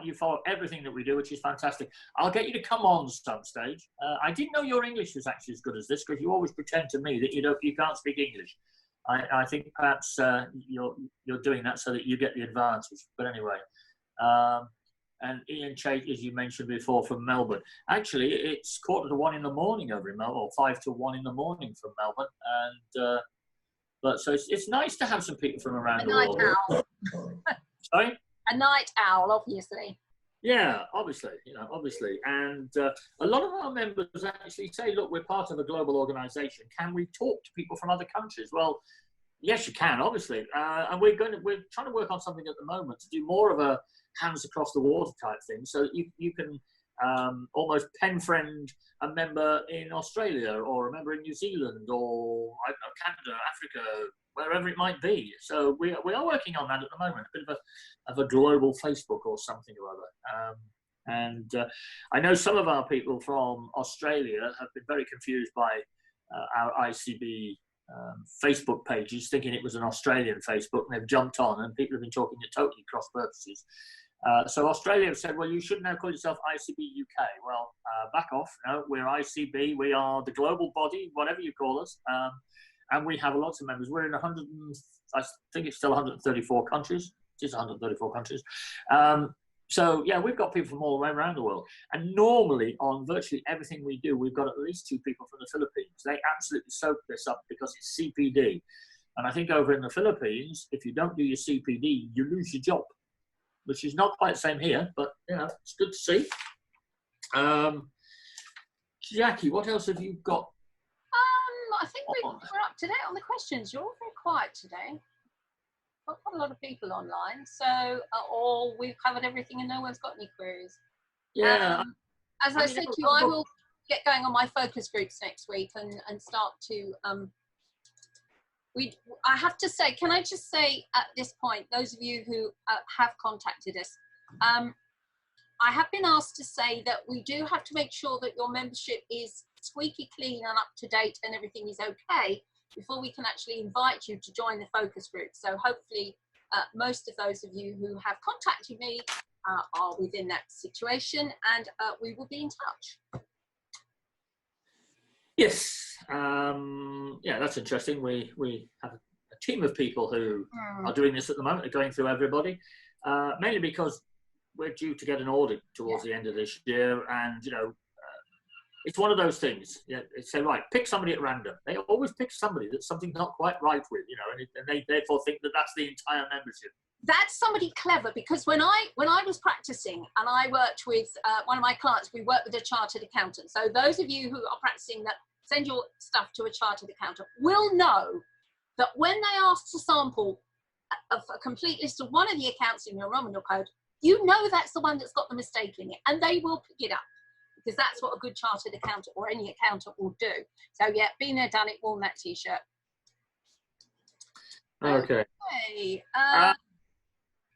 You follow everything that we do, which is fantastic. I'll get you to come on some stage. I didn't know your English was actually as good as this, because you always pretend to me that you can't speak English. I think perhaps you're doing that so that you get the advantage. But anyway, and Ian Chase, as you mentioned before, from Melbourne. Actually, it's 1:45 in the morning over in Melbourne, or 5 to 1 in the morning from Melbourne, and but so it's nice to have some people from around the world. Owl. Sorry. A night owl, obviously. Yeah, obviously, and a lot of our members actually say, look, we're part of a global organisation. Can we talk to people from other countries? Well, yes, you can, obviously, and we're trying to work on something at the moment to do more of a hands across the water type thing, so that you can almost pen friend a member in Australia or a member in New Zealand or I don't know, Canada, Africa, wherever it might be. So we are working on that at the moment, a bit of a global Facebook or something or other. And I know some of our people from Australia have been very confused by our ICB Facebook pages, thinking it was an Australian Facebook, and they've jumped on, and people have been talking at totally cross purposes. So Australia have said, well, you should now call yourself ICB UK. Well, back off. No, we're ICB. We are the global body, whatever you call us. And we have lots of members. We're in I think it's still 134 countries. It is 134 countries. So, yeah, we've got people from all around the world. And normally, on virtually everything we do, we've got at least 2 people from the Philippines. They absolutely soak this up because it's CPD. And I think over in the Philippines, if you don't do your CPD, you lose your job, which is not quite the same here, but, it's good to see. Jackie, what else have you got? I think we're up to date on the questions. You're all very quiet today. Got quite a lot of people online, so or we've covered everything and no one's got any queries. Yeah. As I said to you, I will get going on my focus groups next week and start to I have to say, can I just say at this point, those of you who have contacted us, I have been asked to say that we do have to make sure that your membership is squeaky clean and up to date and everything is okay before we can actually invite you to join the focus group. So hopefully most of those of you who have contacted me are within that situation, and we will be in touch. Yes, yeah, that's interesting. We have a team of people who are doing this at the moment. They're going through everybody, mainly because we're due to get an audit towards the end of this year, and it's one of those things. They say, right, pick somebody at random. They always pick somebody that something's not quite right with, and they therefore think that that's the entire membership. That's somebody clever, because when I was practicing and I worked with one of my clients, we worked with a chartered accountant. So those of you who are practicing that send your stuff to a chartered accountant will know that when they ask to sample a complete list of one of the accounts in your nominal code, you know that's the one that's got the mistake in it, and they will pick it up, because that's what a good chartered accountant or any accountant will do. So yeah, been there, done it, worn that t-shirt. Okay.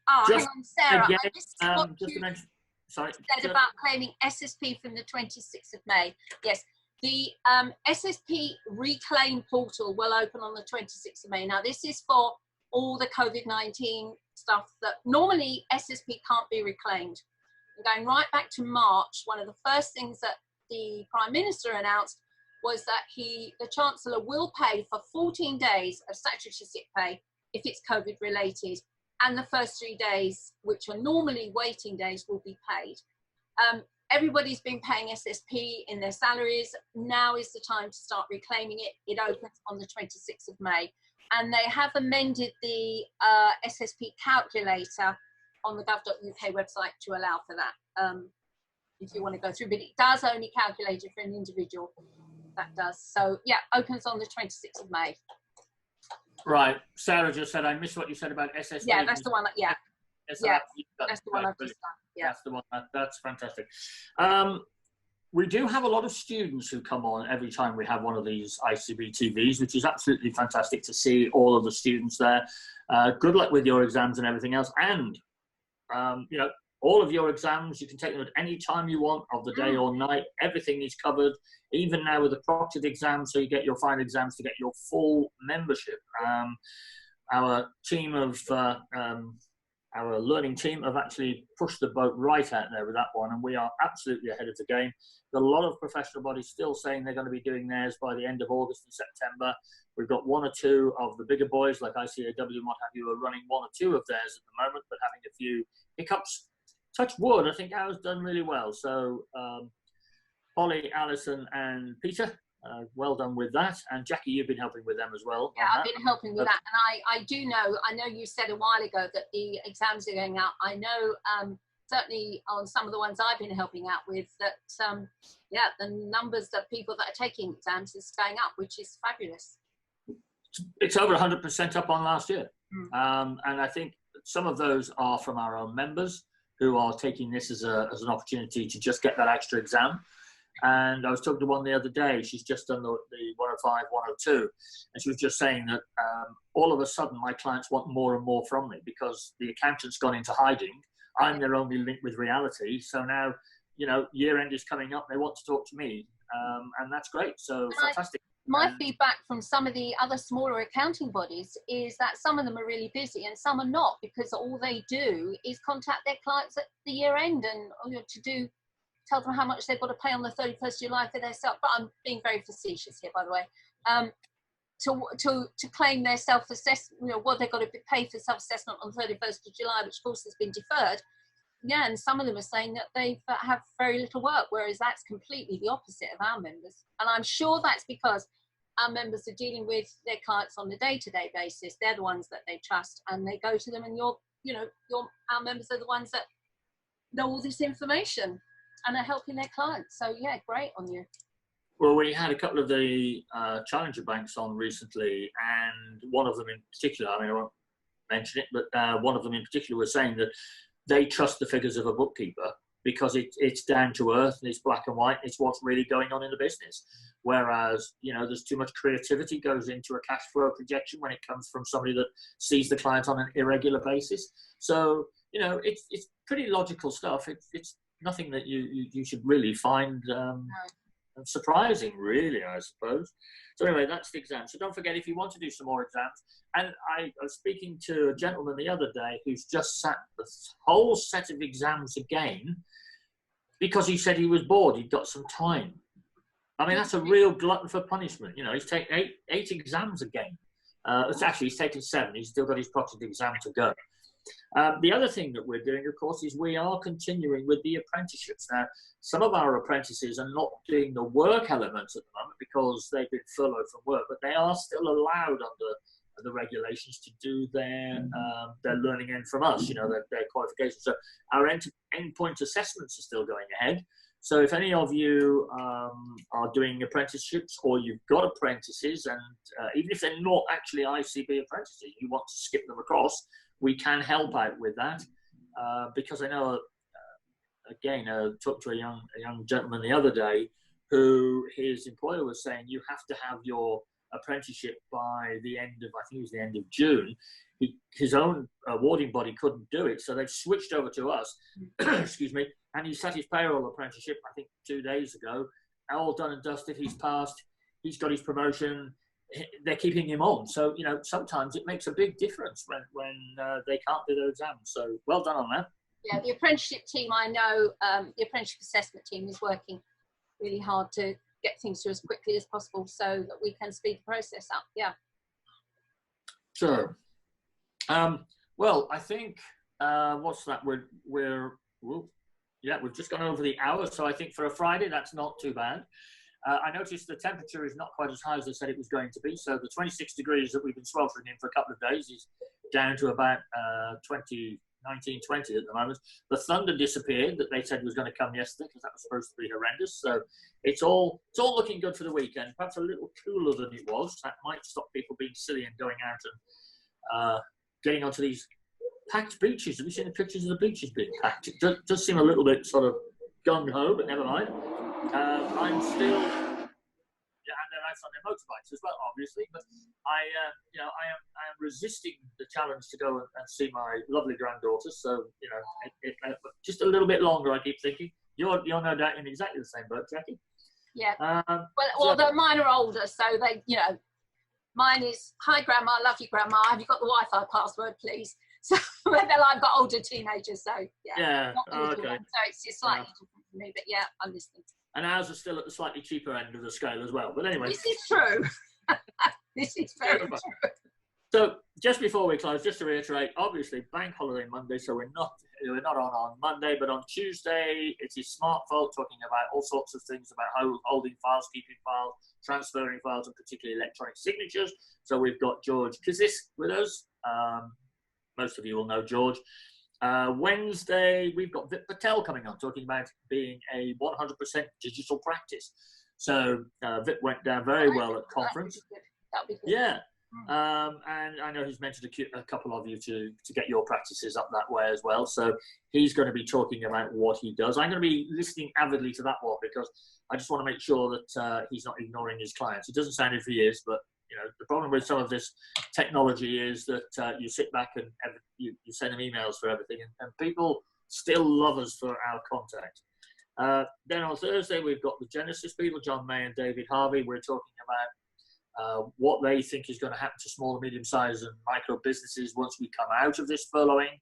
Hang on, Sarah. Again, I just to mention, sorry, said about claiming SSP from the 26th of May. Yes, the SSP Reclaim portal will open on the 26th of May. Now, this is for all the COVID-19 stuff that normally SSP can't be reclaimed. And going right back to March, one of the first things that the Prime Minister announced was that the Chancellor will pay for 14 days of statutory sick pay if it's COVID related, and the first 3 days, which are normally waiting days, will be paid. Everybody's been paying SSP in their salaries. Now is the time to start reclaiming it. It opens on the 26th of May. And they have amended the SSP calculator on the gov.uk website to allow for that, if you want to go through. But it does only calculate it for an individual. That does. So, yeah, opens on the 26th of May. Right. Sarah just said, I missed what you said about SSP. Yeah, that's the one. Yeah. Yes, yeah, that's the one I've just done. Yeah. That's the one. That's fantastic. We do have a lot of students who come on every time we have one of these ICB TVs, which is absolutely fantastic to see all of the students there. Good luck with your exams and everything else. And, all of your exams, you can take them at any time you want of the day or night. Everything is covered, even now with the proctored exams, so you get your final exams to get your full membership. Our team of our learning team have actually pushed the boat right out there with that one, and we are absolutely ahead of the game. There's a lot of professional bodies still saying they're going to be doing theirs by the end of August and September. We've got one or two of the bigger boys like ICAW and what have you are running one or two of theirs at the moment, but having a few hiccups. Touch wood, I think ours done really well. So Holly, Alison and Peter, well done with that. And Jackie, you've been helping with them as well. Yeah, I've been helping with that. And I know you said a while ago that the exams are going out. I know certainly on some of the ones I've been helping out with that, the numbers of people that are taking exams is going up, which is fabulous. It's over 100% up on last year. And I think some of those are from our own members who are taking this as an opportunity to just get that extra exam. And I was talking to one the other day. She's just done the 105, 102. And she was just saying that all of a sudden my clients want more and more from me because the accountant's gone into hiding. I'm their only link with reality. So now, year end is coming up. They want to talk to me. And that's great. So fantastic. My feedback from some of the other smaller accounting bodies is that some of them are really busy and some are not, because all they do is contact their clients at the year end and tell them how much they've got to pay on the 31st July for their self. But I'm being very facetious here, by the way. To claim their self-assessment, what they've got to pay for self-assessment on the 31st of July, which of course has been deferred. Yeah, and some of them are saying that they have very little work, whereas that's completely the opposite of our members. And I'm sure that's because our members are dealing with their clients on a day-to-day basis. They're the ones that they trust, and they go to them. And our members are the ones that know all this information and are helping their clients. So yeah, great on you. Well, we had a couple of the challenger banks on recently, and one of them in particular, I won't mention it, but one of them in particular was saying that they trust the figures of a bookkeeper because it's down to earth and it's black and white. It's what's really going on in the business. Whereas, you know, there's too much creativity goes into a cash flow projection when it comes from somebody that sees the client on an irregular basis. So, you know, it's pretty logical stuff. It's nothing that you should really find surprising, really, I suppose. So anyway, that's the exam. So don't forget, if you want to do some more exams, and I was speaking to a gentleman the other day who's just sat the whole set of exams again because he said he was bored. He'd got some time. I mean, that's a real glutton for punishment. You know, he's taken eight exams again. He's taken 7. He's still got his project exam to go. The other thing that we're doing, of course, is we are continuing with the apprenticeships. Now, some of our apprentices are not doing the work element at the moment because they've been furloughed from work, but they are still allowed under the regulations to do their learning end from us, you know, their qualifications. So our endpoint assessments are still going ahead. So if any of you are doing apprenticeships or you've got apprentices, and even if they're not actually ICB apprentices, you want to skip them across, we can help out with that. Because I know, again, I talked to a young gentleman the other day who his employer was saying you have to have your apprenticeship by the end of, I think it was the end of June. His own awarding body couldn't do it, so they've switched over to us. Excuse me. And he sat his payroll apprenticeship, I think 2 days ago, all done and dusted. He's passed. He's got his promotion. They're keeping him on. So, you know, sometimes it makes a big difference when they can't do their exams. So well done on that. Yeah, the apprenticeship team, I know, the apprenticeship assessment team is working really hard to get things through as quickly as possible so that we can speed the process up. Yeah. So, well, I think, what's that? We've just gone over the hour. So I think for a Friday, that's not too bad. I noticed the temperature is not quite as high as I said it was going to be. So the 26 degrees that we've been sweltering in for a couple of days is down to about 19, 20 at the moment. The thunder disappeared that they said was going to come yesterday because that was supposed to be horrendous. So it's all looking good for the weekend. Perhaps a little cooler than it was. That might stop people being silly and going out and getting onto these packed beaches. Have you seen the pictures of the beaches being packed? It does seem a little bit sort of gung-ho, but never mind. I'm still, and they're out on their motorbikes as well, obviously. But I am resisting the challenge to go and see my lovely granddaughter. So, you know, just a little bit longer. I keep thinking you're no doubt in exactly the same boat, Jaquie. Yeah. Well, mine are older, so they, you know, mine is, "Hi, Grandma, love you, Grandma. Have you got the Wi-Fi password, please?" So I've got older teenagers, so yeah. Okay. So it's slightly different for me, but yeah, I'm listening. And ours are still at the slightly cheaper end of the scale as well. But anyway, this is true. This is very true. So just before we close, just to reiterate, obviously bank holiday Monday, so we're not on Monday, but on Tuesday it is Smart Vault, talking about all sorts of things about holding files, keeping files, transferring files, and particularly electronic signatures. So we've got George Kizis with us. Most of you will know George. Wednesday, we've got Vip Patel coming on, talking about being a 100% digital practice. So Vip went down very well at conference. That'll be good. Yeah. And I know he's mentioned a couple of you to get your practices up that way as well. So he's going to be talking about what he does. I'm going to be listening avidly to that one because I just want to make sure that he's not ignoring his clients. It doesn't sound as if he is, but you know, the problem with some of this technology is that you sit back and you send them emails for everything, and people still love us for our contact. Then on Thursday, we've got the Genesis people, John May and David Harvey. We're talking about what they think is going to happen to small and medium-sized and micro businesses once we come out of this furloughing.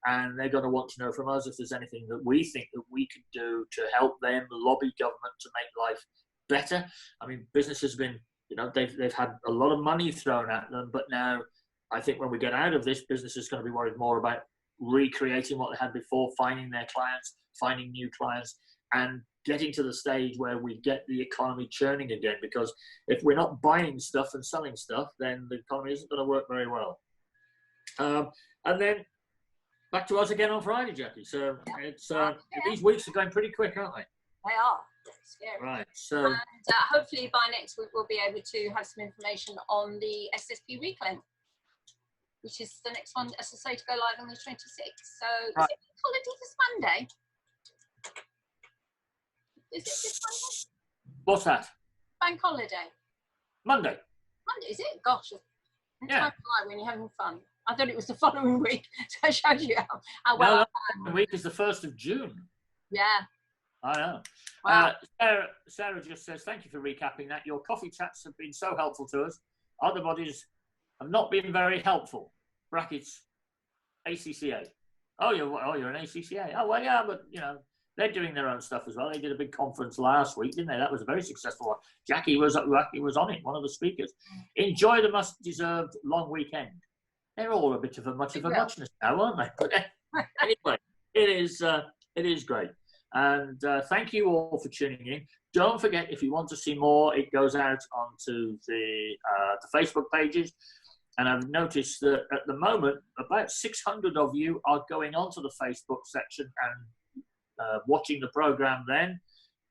And they're going to want to know from us if there's anything that we think that we could do to help them lobby government to make life better. I mean, business has been, you know, they've had a lot of money thrown at them, but now I think when we get out of this, business is going to be worried more about recreating what they had before, finding their clients, finding new clients, and getting to the stage where we get the economy churning again. Because if we're not buying stuff and selling stuff, then the economy isn't going to work very well. And then back to us again on Friday, Jaquie. So it's these weeks are going pretty quick, aren't they? They are. Scary. Right. So and hopefully by next week we'll be able to have some information on the SSP reclaim, which is the next one, as I say, to go live on the 26th. So right. Is it holiday this Monday? Is it this Monday? What's that? bank holiday? Monday. Monday, is it? Gosh, Yeah. time flies when you're having fun. I thought it was the following week, so it shows you how well No, the week is the 1st of June. Yeah. I know. Wow. Sarah just says, thank you for recapping that. Your coffee chats have been so helpful to us. Other bodies have not been very helpful. Brackets, ACCA. Oh, you're an ACCA. Oh, well, yeah, but, you know, they're doing their own stuff as well. They did a big conference last week, didn't they? That was a very successful one. Jaquie was on it, one of the speakers. Enjoy the much-deserved long weekend. They're all a bit of a muchness now, aren't they? But anyway, it is great. And thank you all for tuning in. Don't forget, if you want to see more, it goes out onto the Facebook pages. And I've noticed that at the moment, about 600 of you are going onto the Facebook section and watching the program then.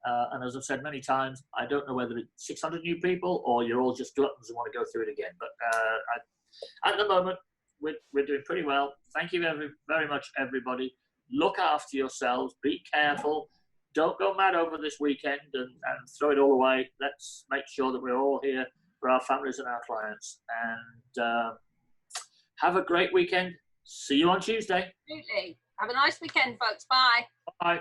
And as I've said many times, I don't know whether it's 600 new people or you're all just gluttons and want to go through it again. But at the moment, we're doing pretty well. Thank you very much, everybody. Look after yourselves. Be careful. Don't go mad over this weekend and throw it all away. Let's make sure that we're all here for our families and our clients. And have a great weekend. See you on Tuesday. Absolutely. Have a nice weekend, folks. Bye. Bye.